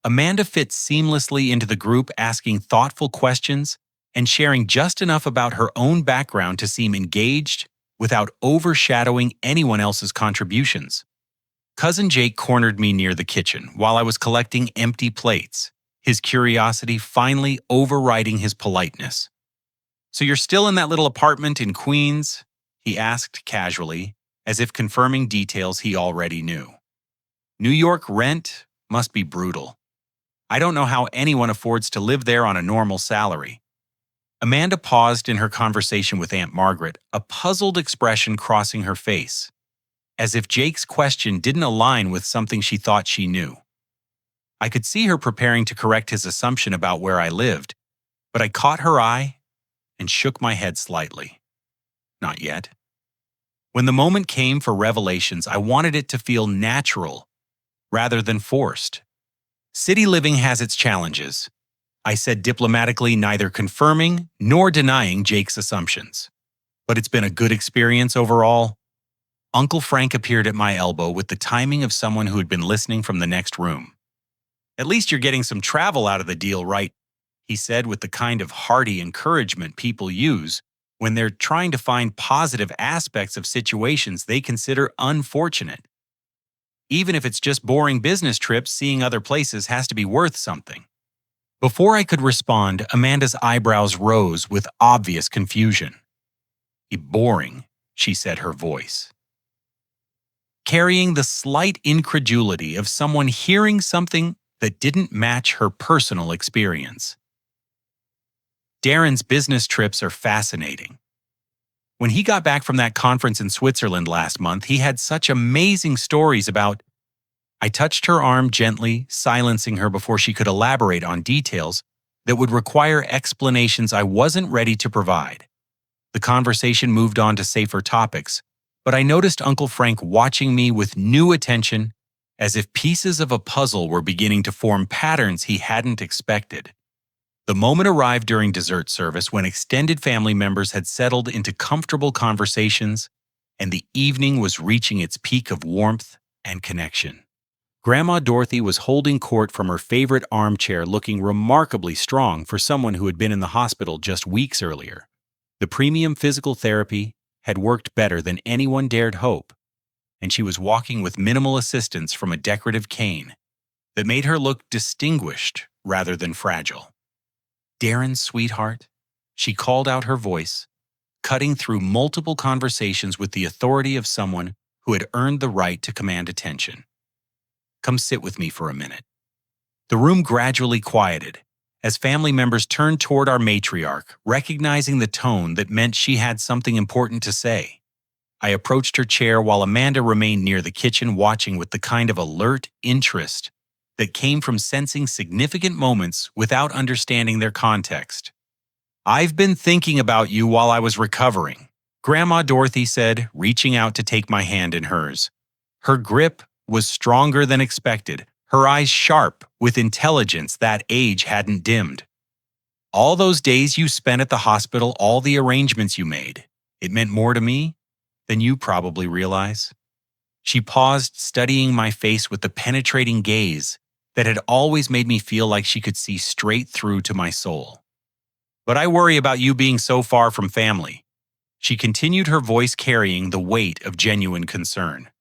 Amanda fit seamlessly into the group, asking thoughtful questions and sharing just enough about her own background to seem engaged without overshadowing anyone else's contributions. Cousin Jake cornered me near the kitchen while I was collecting empty plates, his curiosity finally overriding his politeness. "So you're still in that little apartment in Queens?" he asked casually, as if confirming details he already knew. "New York rent must be brutal. I don't know how anyone affords to live there on a normal salary." Amanda paused in her conversation with Aunt Margaret, a puzzled expression crossing her face, as if Jake's question didn't align with something she thought she knew. I could see her preparing to correct his assumption about where I lived, but I caught her eye and shook my head slightly. Not yet. When the moment came for revelations, I wanted it to feel natural rather than forced. "City living has its challenges," I said diplomatically, neither confirming nor denying Jake's assumptions. "But it's been a good experience overall." Uncle Frank appeared at my elbow with the timing of someone who had been listening from the next room. "At least you're getting some travel out of the deal, right?" he said with the kind of hearty encouragement people use when they're trying to find positive aspects of situations they consider unfortunate. Even if it's just boring business trips, seeing other places has to be worth something. Before I could respond, Amanda's eyebrows rose with obvious confusion. "Boring," she said, her voice carrying the slight incredulity of someone hearing something that didn't match her personal experience. "Darren's business trips are fascinating. When he got back from that conference in Switzerland last month, he had such amazing stories about—" I touched her arm gently, silencing her before she could elaborate on details that would require explanations I wasn't ready to provide. The conversation moved on to safer topics, but I noticed Uncle Frank watching me with new attention, as if pieces of a puzzle were beginning to form patterns he hadn't expected. The moment arrived during dessert service when extended family members had settled into comfortable conversations, and the evening was reaching its peak of warmth and connection. Grandma Dorothy was holding court from her favorite armchair, looking remarkably strong for someone who had been in the hospital just weeks earlier. The premium physical therapy had worked better than anyone dared hope, and she was walking with minimal assistance from a decorative cane that made her look distinguished rather than fragile. "Darren, sweetheart," she called out, her voice cutting through multiple conversations with the authority of someone who had earned the right to command attention. "Come sit with me for a minute." The room gradually quieted as family members turned toward our matriarch, recognizing the tone that meant she had something important to say. I approached her chair while Amanda remained near the kitchen, watching with the kind of alert interest that came from sensing significant moments without understanding their context. "I've been thinking about you while I was recovering," Grandma Dorothy said, reaching out to take my hand in hers. Her grip was stronger than expected, her eyes sharp with intelligence that age hadn't dimmed. "All those days you spent at the hospital, all the arrangements you made, it meant more to me than you probably realize." She paused, studying my face with the penetrating gaze that had always made me feel like she could see straight through to my soul. "But I worry about you being so far from family," she continued, her voice carrying the weight of genuine concern.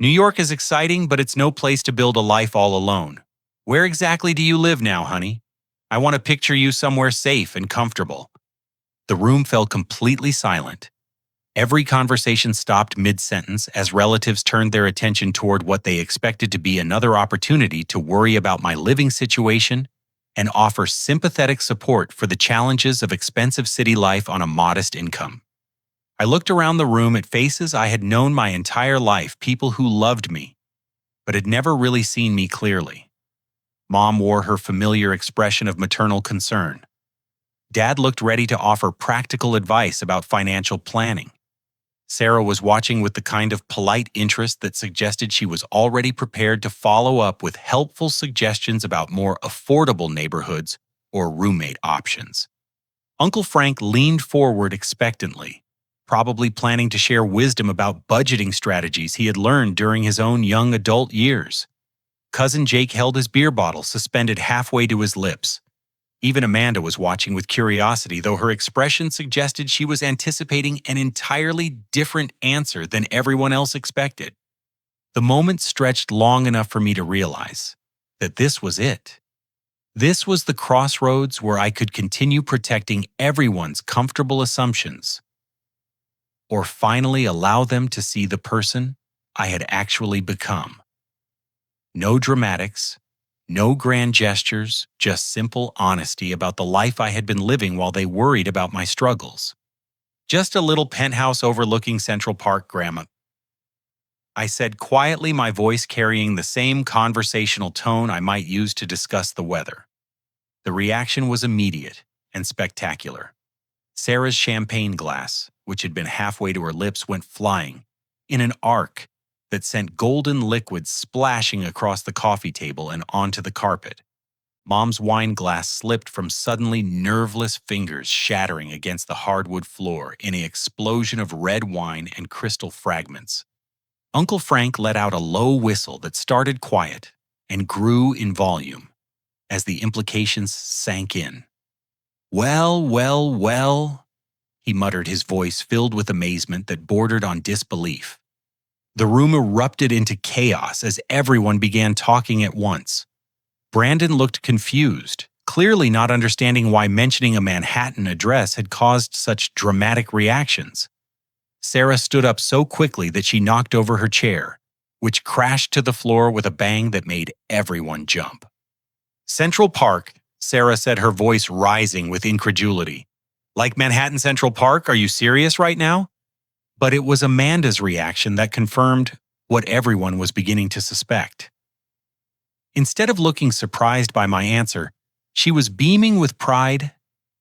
"New York is exciting, but it's no place to build a life all alone. Where exactly do you live now, honey?" I want to picture you somewhere safe and comfortable." The room fell completely silent. Every conversation stopped mid-sentence as relatives turned their attention toward what they expected to be another opportunity to worry about my living situation and offer sympathetic support for the challenges of expensive city life on a modest income. I looked around the room at faces I had known my entire life, people who loved me, but had never really seen me clearly. Mom wore her familiar expression of maternal concern. Dad looked ready to offer practical advice about financial planning. Sarah was watching with the kind of polite interest that suggested she was already prepared to follow up with helpful suggestions about more affordable neighborhoods or roommate options. Uncle Frank leaned forward expectantly, probably planning to share wisdom about budgeting strategies he had learned during his own young adult years. Cousin Jake held his beer bottle suspended halfway to his lips. Even Amanda was watching with curiosity, though her expression suggested she was anticipating an entirely different answer than everyone else expected. The moment stretched long enough for me to realize that this was it. This was the crossroads where I could continue protecting everyone's comfortable assumptions, or finally allow them to see the person I had actually become. No dramatics, no grand gestures, just simple honesty about the life I had been living while they worried about my struggles. "Just a little penthouse overlooking Central Park, Grandma," I said quietly, my voice carrying the same conversational tone I might use to discuss the weather. The reaction was immediate and spectacular. Sarah's champagne glass, which had been halfway to her lips, went flying in an arc that sent golden liquid splashing across the coffee table and onto the carpet. Mom's wine glass slipped from suddenly nerveless fingers, shattering against the hardwood floor in an explosion of red wine and crystal fragments. Uncle Frank let out a low whistle that started quiet and grew in volume as the implications sank in. "Well, well, well," he muttered, his voice filled with amazement that bordered on disbelief. The room erupted into chaos as everyone began talking at once. Brandon looked confused, clearly not understanding why mentioning a Manhattan address had caused such dramatic reactions. Sarah stood up so quickly that she knocked over her chair, which crashed to the floor with a bang that made everyone jump. "Central Park," Sarah said, her voice rising with incredulity. "Like Manhattan Central Park? Are you serious right now?" But it was Amanda's reaction that confirmed what everyone was beginning to suspect. Instead of looking surprised by my answer, she was beaming with pride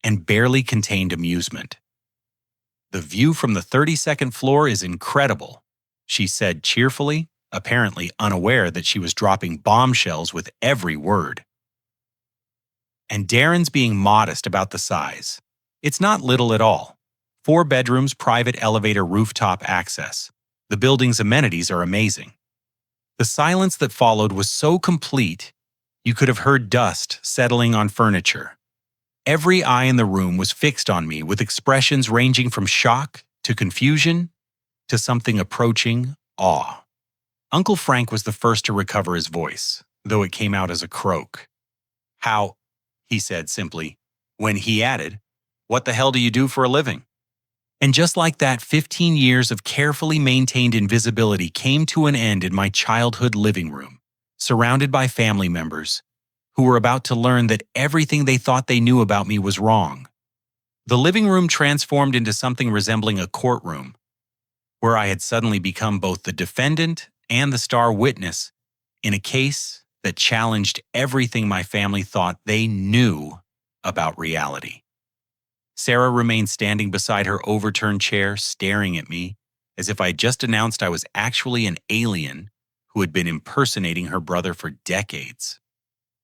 and barely contained amusement. "The view from the 32nd floor is incredible," she said cheerfully, apparently unaware that she was dropping bombshells with every word. "And Darren's being modest about the size. It's not little at all. 4 bedrooms, private elevator, rooftop access. The building's amenities are amazing." The silence that followed was so complete, you could have heard dust settling on furniture. Every eye in the room was fixed on me with expressions ranging from shock to confusion to something approaching awe. Uncle Frank was the first to recover his voice, though it came out as a croak. "How?" he said simply, when he added, "What the hell do you do for a living?" And just like that, 15 years of carefully maintained invisibility came to an end in my childhood living room, surrounded by family members who were about to learn that everything they thought they knew about me was wrong. The living room transformed into something resembling a courtroom, where I had suddenly become both the defendant and the star witness in a case that challenged everything my family thought they knew about reality. Sarah remained standing beside her overturned chair, staring at me as if I had just announced I was actually an alien who had been impersonating her brother for decades.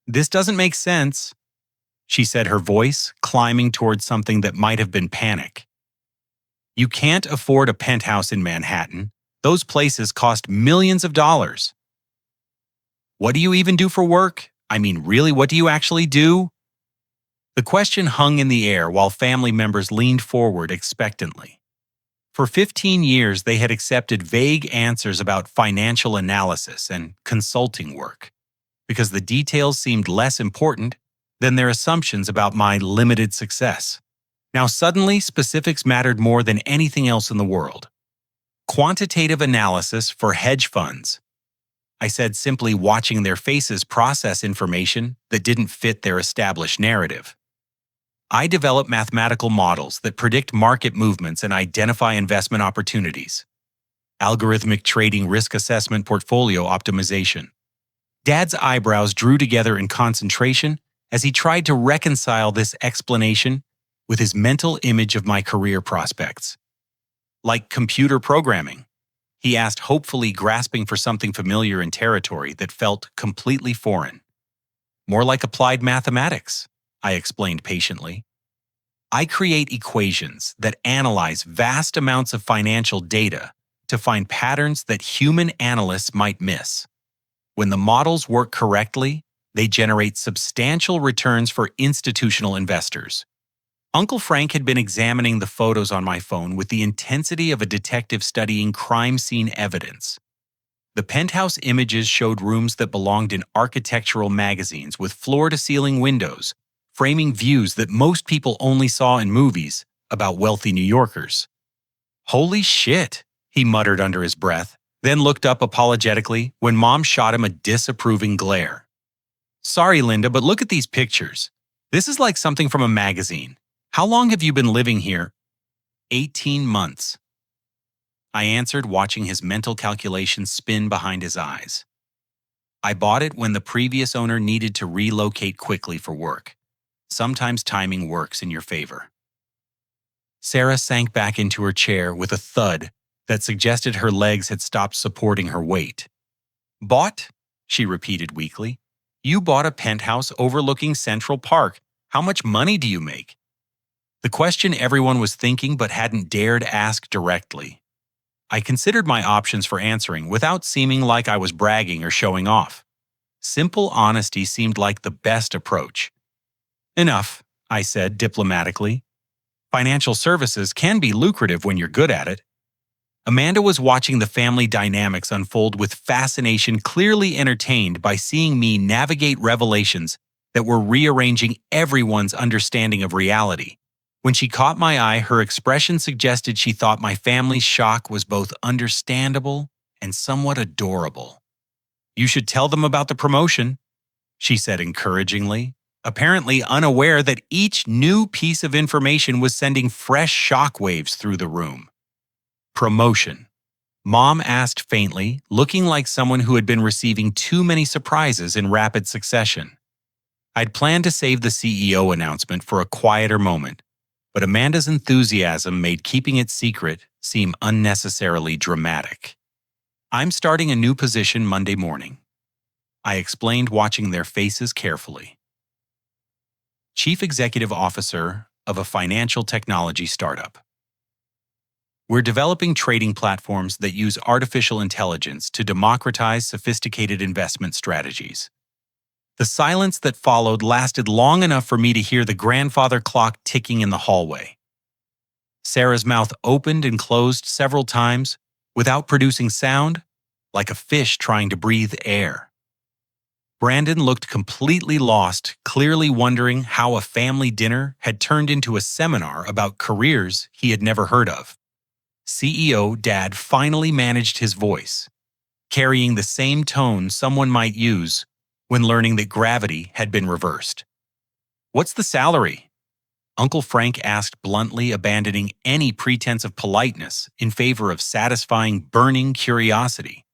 "This doesn't make sense," she said, her voice climbing towards something that might have been panic. "You can't afford a penthouse in Manhattan. Those places cost millions of dollars. What do you even do for work? I mean, really, what do you actually do?" The question hung in the air while family members leaned forward expectantly. For 15 years, they had accepted vague answers about financial analysis and consulting work, because the details seemed less important than their assumptions about my limited success. Now suddenly, specifics mattered more than anything else in the world. Quantitative analysis for hedge funds, I said, simply, watching their faces process information that didn't fit their established narrative. I develop mathematical models that predict market movements and identify investment opportunities. Algorithmic trading, risk assessment, portfolio optimization. Dad's eyebrows drew together in concentration as he tried to reconcile this explanation with his mental image of my career prospects. Like computer programming, he asked, hopefully grasping for something familiar in territory that felt completely foreign. More like applied mathematics, I explained patiently. I create equations that analyze vast amounts of financial data to find patterns that human analysts might miss. When the models work correctly, they generate substantial returns for institutional investors. Uncle Frank had been examining the photos on my phone with the intensity of a detective studying crime scene evidence. The penthouse images showed rooms that belonged in architectural magazines with floor-to-ceiling windows, framing views that most people only saw in movies about wealthy New Yorkers. "Holy shit," he muttered under his breath, then looked up apologetically when Mom shot him a disapproving glare. "Sorry, Linda, but look at these pictures. This is like something from a magazine. How long have you been living here?" 18 months. I answered, watching his mental calculations spin behind his eyes. "I bought it when the previous owner needed to relocate quickly for work. Sometimes timing works in your favor." Sarah sank back into her chair with a thud that suggested her legs had stopped supporting her weight. "Bought?" she repeated weakly. "You bought a penthouse overlooking Central Park. How much money do you make?" The question everyone was thinking but hadn't dared ask directly. I considered my options for answering without seeming like I was bragging or showing off. Simple honesty seemed like the best approach. "Enough," I said diplomatically. "Financial services can be lucrative when you're good at it." Amanda was watching the family dynamics unfold with fascination, clearly entertained by seeing me navigate revelations that were rearranging everyone's understanding of reality. When she caught my eye, her expression suggested she thought my family's shock was both understandable and somewhat adorable. "You should tell them about the promotion," she said encouragingly, apparently unaware that each new piece of information was sending fresh shockwaves through the room. "Promotion?" Mom asked faintly, looking like someone who had been receiving too many surprises in rapid succession. I'd planned to save the CEO announcement for a quieter moment, but Amanda's enthusiasm made keeping it secret seem unnecessarily dramatic. "I'm starting a new position Monday morning," I explained, watching their faces carefully. Chief Executive Officer of a financial technology startup. We're developing trading platforms that use artificial intelligence to democratize sophisticated investment strategies. The silence that followed lasted long enough for me to hear the grandfather clock ticking in the hallway. Sarah's mouth opened and closed several times without producing sound, like a fish trying to breathe air. Brandon looked completely lost, clearly wondering how a family dinner had turned into a seminar about careers he had never heard of. CEO Dad finally managed his voice, carrying the same tone someone might use when learning that gravity had been reversed. "What's the salary?" Uncle Frank asked bluntly, abandoning any pretense of politeness in favor of satisfying burning curiosity.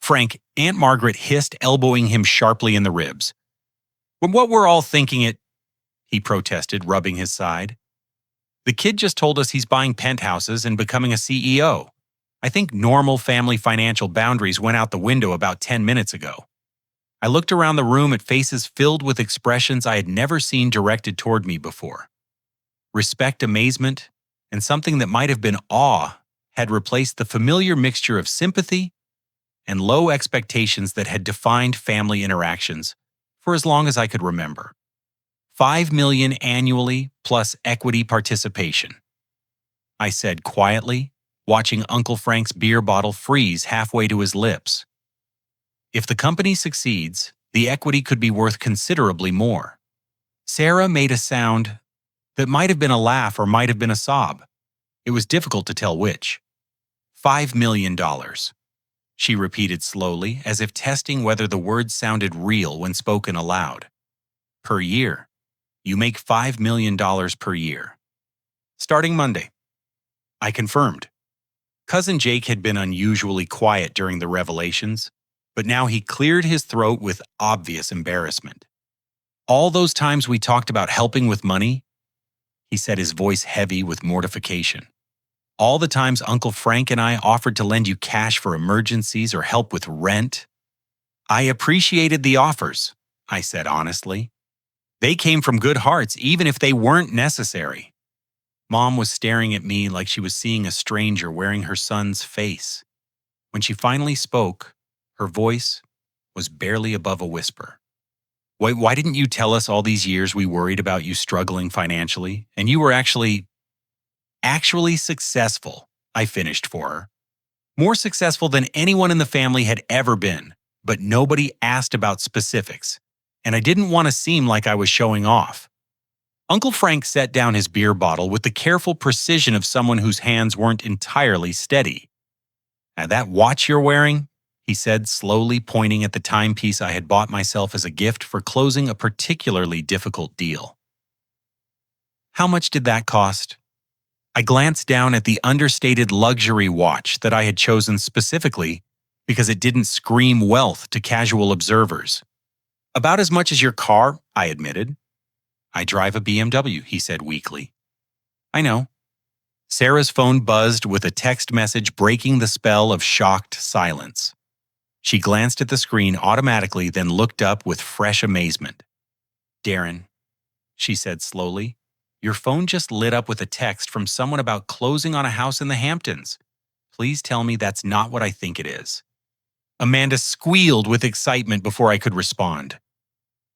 "Frank," Aunt Margaret hissed, elbowing him sharply in the ribs. "When what we're all thinking it," he protested, rubbing his side. "The kid just told us he's buying penthouses and becoming a CEO. I think normal family financial boundaries went out the window about 10 minutes ago." I looked around the room at faces filled with expressions I had never seen directed toward me before. Respect, amazement, and something that might have been awe had replaced the familiar mixture of sympathy and low expectations that had defined family interactions for as long as I could remember. $5 million annually plus equity participation, I said quietly, watching Uncle Frank's beer bottle freeze halfway to his lips. If the company succeeds, the equity could be worth considerably more. Sarah made a sound that might have been a laugh or might have been a sob. It was difficult to tell which. $5 million, she repeated slowly, as if testing whether the words sounded real when spoken aloud. Per year. You make $5 million per year. Starting Monday. I confirmed. Cousin Jake had been unusually quiet during the revelations, but now he cleared his throat with obvious embarrassment. All those times we talked about helping with money, he said, his voice heavy with mortification. All the times Uncle Frank and I offered to lend you cash for emergencies or help with rent. I appreciated the offers, I said honestly. They came from good hearts, even if they weren't necessary. Mom was staring at me like she was seeing a stranger wearing her son's face. When she finally spoke, her voice was barely above a whisper. Why didn't you tell us all these years we worried about you struggling financially, and you were actually successful, I finished for her. More successful than anyone in the family had ever been, but nobody asked about specifics, and I didn't want to seem like I was showing off. Uncle Frank set down his beer bottle with the careful precision of someone whose hands weren't entirely steady. That watch you're wearing? He said, slowly pointing at the timepiece I had bought myself as a gift for closing a particularly difficult deal. How much did that cost? I glanced down at the understated luxury watch that I had chosen specifically because it didn't scream wealth to casual observers. About as much as your car, I admitted. I drive a BMW, he said weakly. I know. Sarah's phone buzzed with a text message breaking the spell of shocked silence. She glanced at the screen automatically, then looked up with fresh amazement. Darren, she said slowly, your phone just lit up with a text from someone about closing on a house in the Hamptons. Please tell me that's not what I think it is. Amanda squealed with excitement before I could respond.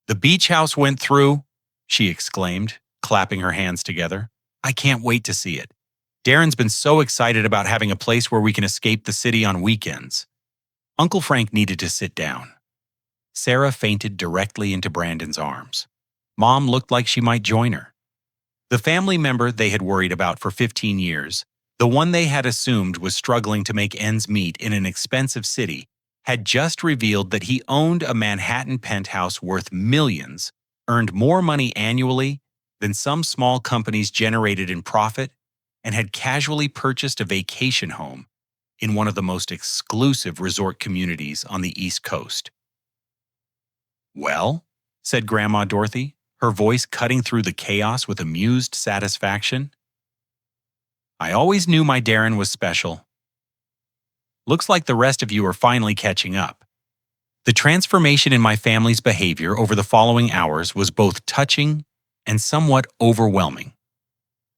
The beach house went through, she exclaimed, clapping her hands together. I can't wait to see it. Darren's been so excited about having a place where we can escape the city on weekends. Uncle Frank needed to sit down. Sarah fainted directly into Brandon's arms. Mom looked like she might join her. The family member they had worried about for 15 years, the one they had assumed was struggling to make ends meet in an expensive city, had just revealed that he owned a Manhattan penthouse worth millions, earned more money annually than some small companies generated in profit, and had casually purchased a vacation home in one of the most exclusive resort communities on the East Coast. Well, said Grandma Dorothy, her voice cutting through the chaos with amused satisfaction. I always knew my Darren was special. Looks like the rest of you are finally catching up. The transformation in my family's behavior over the following hours was both touching and somewhat overwhelming.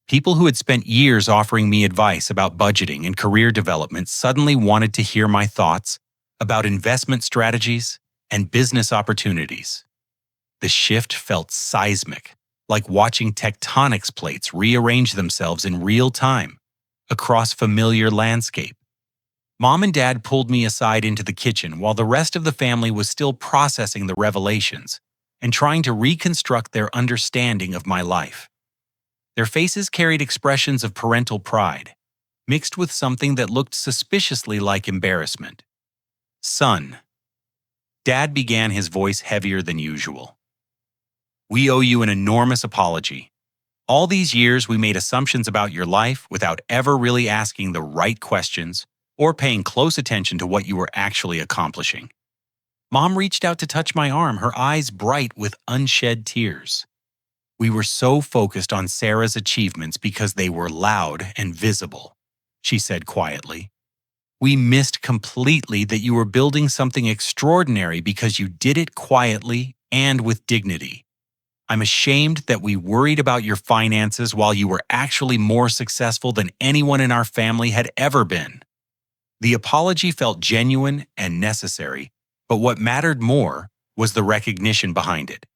People who had spent years offering me advice about budgeting and career development suddenly wanted to hear my thoughts about investment strategies and business opportunities. The shift felt seismic, like watching tectonics plates rearrange themselves in real time across familiar landscape. Mom and Dad pulled me aside into the kitchen while the rest of the family was still processing the revelations and trying to reconstruct their understanding of my life. Their faces carried expressions of parental pride, mixed with something that looked suspiciously like embarrassment. Son, Dad began, his voice heavier than usual. We owe you an enormous apology. All these years we made assumptions about your life without ever really asking the right questions or paying close attention to what you were actually accomplishing. Mom reached out to touch my arm, her eyes bright with unshed tears. We were so focused on Sarah's achievements because they were loud and visible, she said quietly. We missed completely that you were building something extraordinary because you did it quietly and with dignity. I'm ashamed that we worried about your finances while you were actually more successful than anyone in our family had ever been. The apology felt genuine and necessary, but what mattered more was the recognition behind it.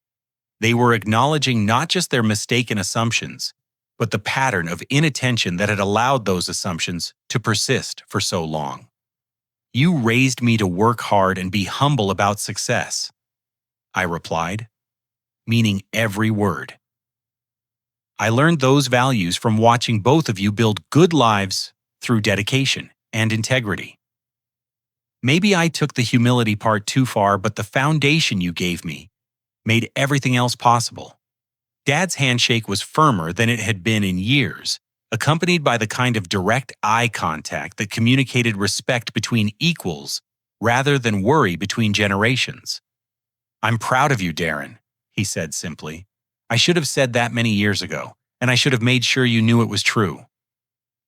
They were acknowledging not just their mistaken assumptions, but the pattern of inattention that had allowed those assumptions to persist for so long. You raised me to work hard and be humble about success, I replied. meaning every word. I learned those values from watching both of you build good lives through dedication and integrity. Maybe I took the humility part too far, but the foundation you gave me made everything else possible. Dad's handshake was firmer than it had been in years, accompanied by the kind of direct eye contact that communicated respect between equals rather than worry between generations. "I'm proud of you, Darren," he said simply. "I should have said that many years ago, and I should have made sure you knew it was true."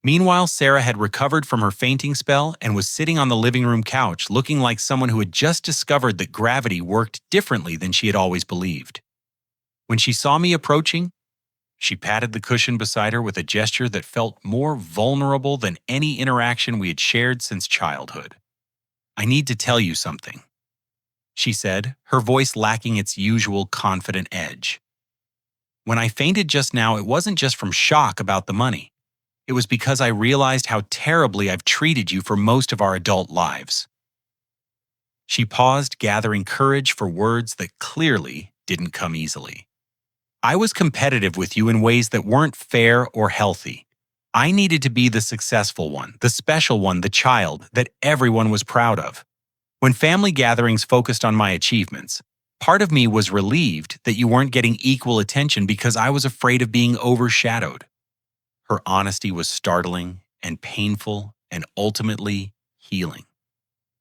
Meanwhile, Sarah had recovered from her fainting spell and was sitting on the living room couch looking like someone who had just discovered that gravity worked differently than she had always believed. When she saw me approaching, she patted the cushion beside her with a gesture that felt more vulnerable than any interaction we had shared since childhood. "I need to tell you something," she said, her voice lacking its usual confident edge. "When I fainted just now, it wasn't just from shock about the money. It was because I realized how terribly I've treated you for most of our adult lives." She paused, gathering courage for words that clearly didn't come easily. "I was competitive with you in ways that weren't fair or healthy. I needed to be the successful one, the special one, the child that everyone was proud of. When family gatherings focused on my achievements, part of me was relieved that you weren't getting equal attention because I was afraid of being overshadowed." Her honesty was startling and painful and ultimately healing.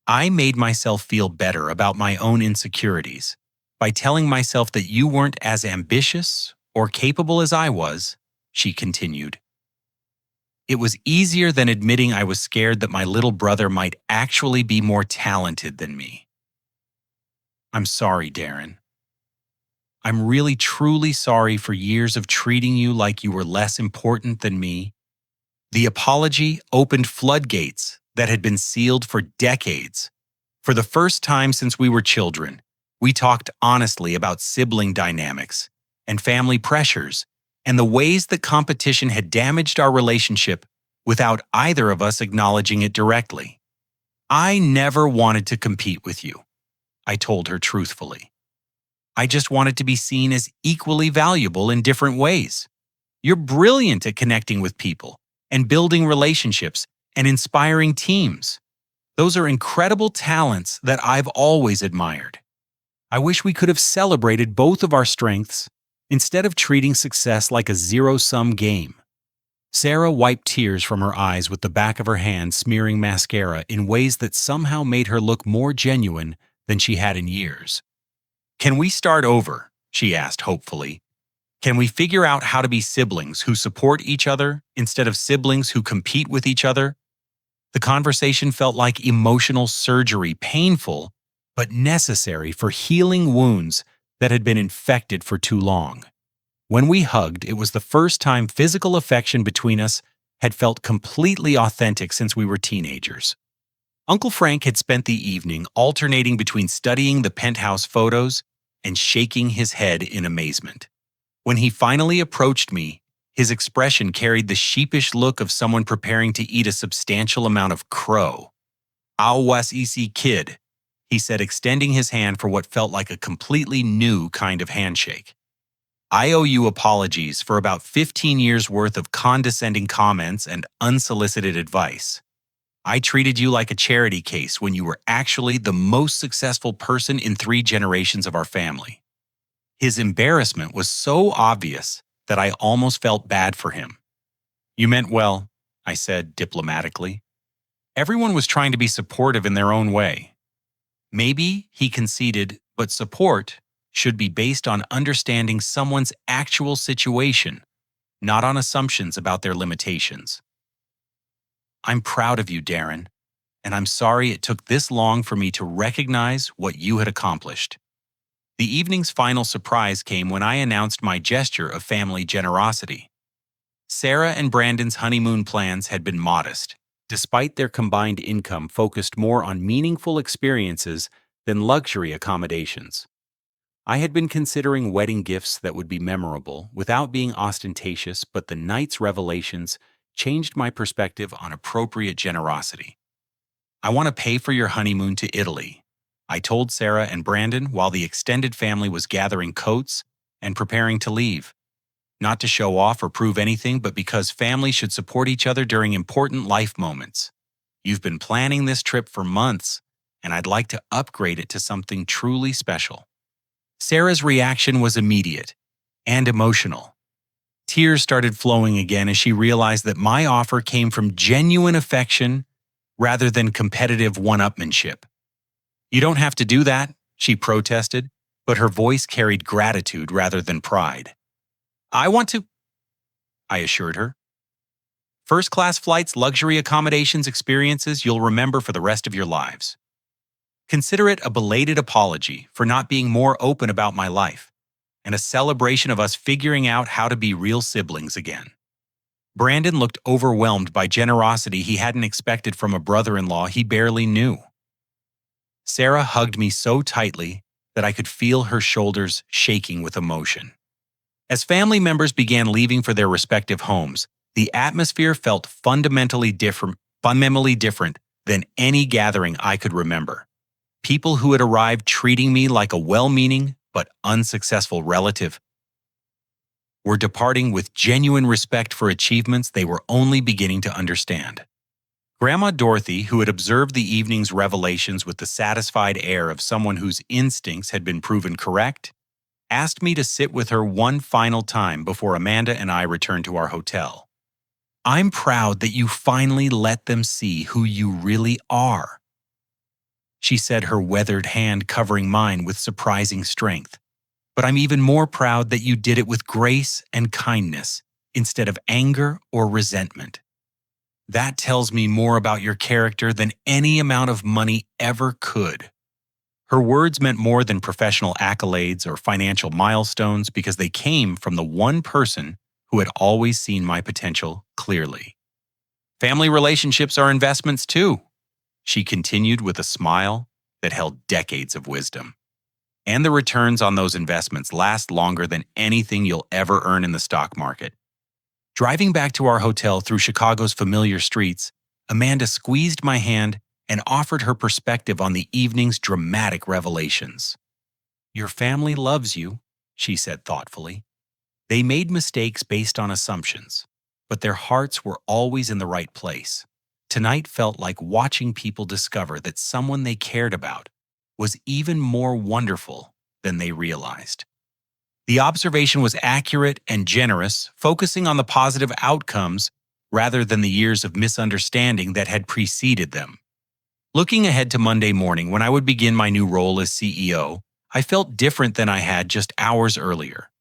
"I made myself feel better about my own insecurities by telling myself that you weren't as ambitious or capable as I was," she continued. "It was easier than admitting I was scared that my little brother might actually be more talented than me." "I'm sorry, Darren. I'm really truly sorry for years of treating you like you were less important than me." The apology opened floodgates that had been sealed for decades. For the first time since we were children, we talked honestly about sibling dynamics and family pressures and the ways that competition had damaged our relationship without either of us acknowledging it directly. "I never wanted to compete with you," I told her truthfully. "I just wanted to be seen as equally valuable in different ways. You're brilliant at connecting with people and building relationships and inspiring teams. Those are incredible talents that I've always admired. I wish we could have celebrated both of our strengths instead of treating success like a zero-sum game." Sarah wiped tears from her eyes with the back of her hand, smearing mascara in ways that somehow made her look more genuine than she had in years. "Can we start over?" she asked hopefully. "Can we figure out how to be siblings who support each other instead of siblings who compete with each other?" The conversation felt like emotional surgery, painful, but necessary for healing wounds that had been infected for too long. When we hugged, it was the first time physical affection between us had felt completely authentic since we were teenagers. Uncle Frank had spent the evening alternating between studying the penthouse photos and shaking his head in amazement. When he finally approached me, his expression carried the sheepish look of someone preparing to eat a substantial amount of crow. "I was easy kid," he said, extending his hand for what felt like a completely new kind of handshake. "I owe you apologies for about 15 years' worth of condescending comments and unsolicited advice. I treated you like a charity case when you were actually the most successful person in 3 generations of our family." His embarrassment was so obvious that I almost felt bad for him. "You meant well," I said diplomatically. Everyone was trying to be supportive in their own way. Maybe, he conceded, but support should be based on understanding someone's actual situation, not on assumptions about their limitations. "I'm proud of you, Darren, and I'm sorry it took this long for me to recognize what you had accomplished." The evening's final surprise came when I announced my gesture of family generosity. Sarah and Brandon's honeymoon plans had been modest, despite their combined income focused more on meaningful experiences than luxury accommodations. I had been considering wedding gifts that would be memorable without being ostentatious, but the night's revelations changed my perspective on appropriate generosity. "I want to pay for your honeymoon to Italy," I told Sarah and Brandon while the extended family was gathering coats, and preparing to leave. Not to show off or prove anything, but because family should support each other during important life moments. You've been planning this trip for months, and I'd like to upgrade it to something truly special. Sarah's reaction was immediate and emotional. Tears started flowing again as she realized that my offer came from genuine affection rather than competitive one-upmanship. "You don't have to do that," she protested, but her voice carried gratitude rather than pride. "I want to," I assured her. "First-class flights, luxury accommodations, experiences you'll remember for the rest of your lives. Consider it a belated apology for not being more open about my life, and a celebration of us figuring out how to be real siblings again." Brandon looked overwhelmed by generosity he hadn't expected from a brother-in-law he barely knew. Sarah hugged me so tightly that I could feel her shoulders shaking with emotion. As family members began leaving for their respective homes, the atmosphere felt fundamentally different than any gathering I could remember. People who had arrived treating me like a well-meaning but unsuccessful relative were departing with genuine respect for achievements they were only beginning to understand. Grandma Dorothy, who had observed the evening's revelations with the satisfied air of someone whose instincts had been proven correct, asked me to sit with her one final time before Amanda and I returned to our hotel. "I'm proud that you finally let them see who you really are," she said, her weathered hand covering mine with surprising strength. "But I'm even more proud that you did it with grace and kindness instead of anger or resentment. That tells me more about your character than any amount of money ever could." Her words meant more than professional accolades or financial milestones because they came from the one person who had always seen my potential clearly. "Family relationships are investments too," she continued with a smile that held decades of wisdom. "And the returns on those investments last longer than anything you'll ever earn in the stock market." Driving back to our hotel through Chicago's familiar streets, Amanda squeezed my hand and offered her perspective on the evening's dramatic revelations. "Your family loves you," she said thoughtfully. "They made mistakes based on assumptions, but their hearts were always in the right place. Tonight felt like watching people discover that someone they cared about was even more wonderful than they realized." The observation was accurate and generous, focusing on the positive outcomes rather than the years of misunderstanding that had preceded them. Looking ahead to Monday morning when I would begin my new role as CEO, I felt different than I had just hours earlier.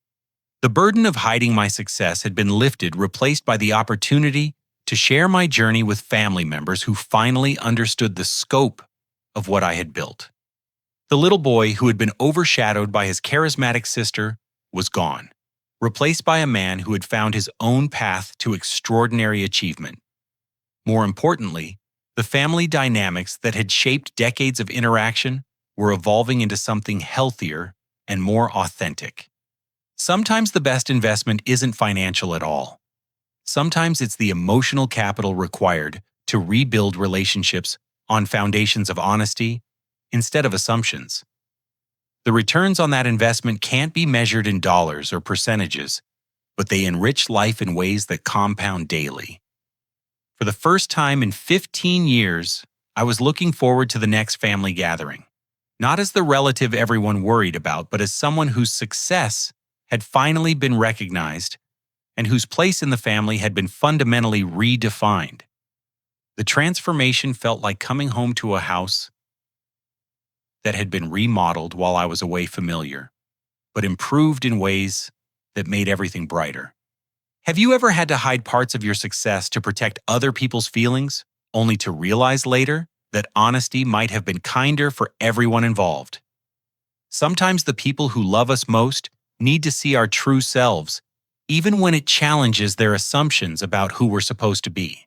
The burden of hiding my success had been lifted, replaced by the opportunity to share my journey with family members who finally understood the scope of what I had built. The little boy who had been overshadowed by his charismatic sister was gone, replaced by a man who had found his own path to extraordinary achievement. More importantly, the family dynamics that had shaped decades of interaction were evolving into something healthier and more authentic. Sometimes the best investment isn't financial at all. Sometimes it's the emotional capital required to rebuild relationships on foundations of honesty instead of assumptions. The returns on that investment can't be measured in dollars or percentages, but they enrich life in ways that compound daily. For the first time in 15 years, I was looking forward to the next family gathering, not as the relative everyone worried about, but as someone whose success had finally been recognized and whose place in the family had been fundamentally redefined. The transformation felt like coming home to a house that had been remodeled while I was away familiar, but improved in ways that made everything brighter. Have you ever had to hide parts of your success to protect other people's feelings, only to realize later that honesty might have been kinder for everyone involved? Sometimes the people who love us most need to see our true selves, even when it challenges their assumptions about who we're supposed to be.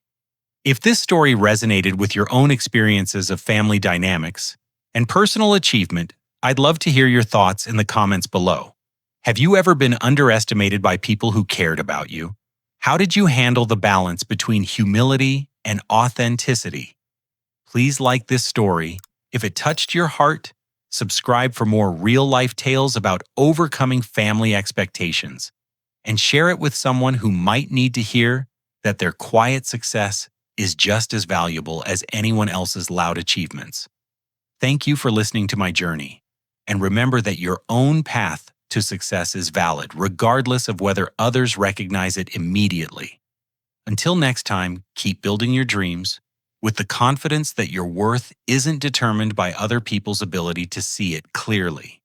If this story resonated with your own experiences of family dynamics and personal achievement, I'd love to hear your thoughts in the comments below. Have you ever been underestimated by people who cared about you? How did you handle the balance between humility and authenticity? Please like this story if it touched your heart Subscribe for more real-life tales about overcoming family expectations, and share it with someone who might need to hear that their quiet success is just as valuable as anyone else's loud achievements. Thank you for listening to my journey, and remember that your own path to success is valid, regardless of whether others recognize it immediately. Until next time, keep building your dreams with the confidence that your worth isn't determined by other people's ability to see it clearly.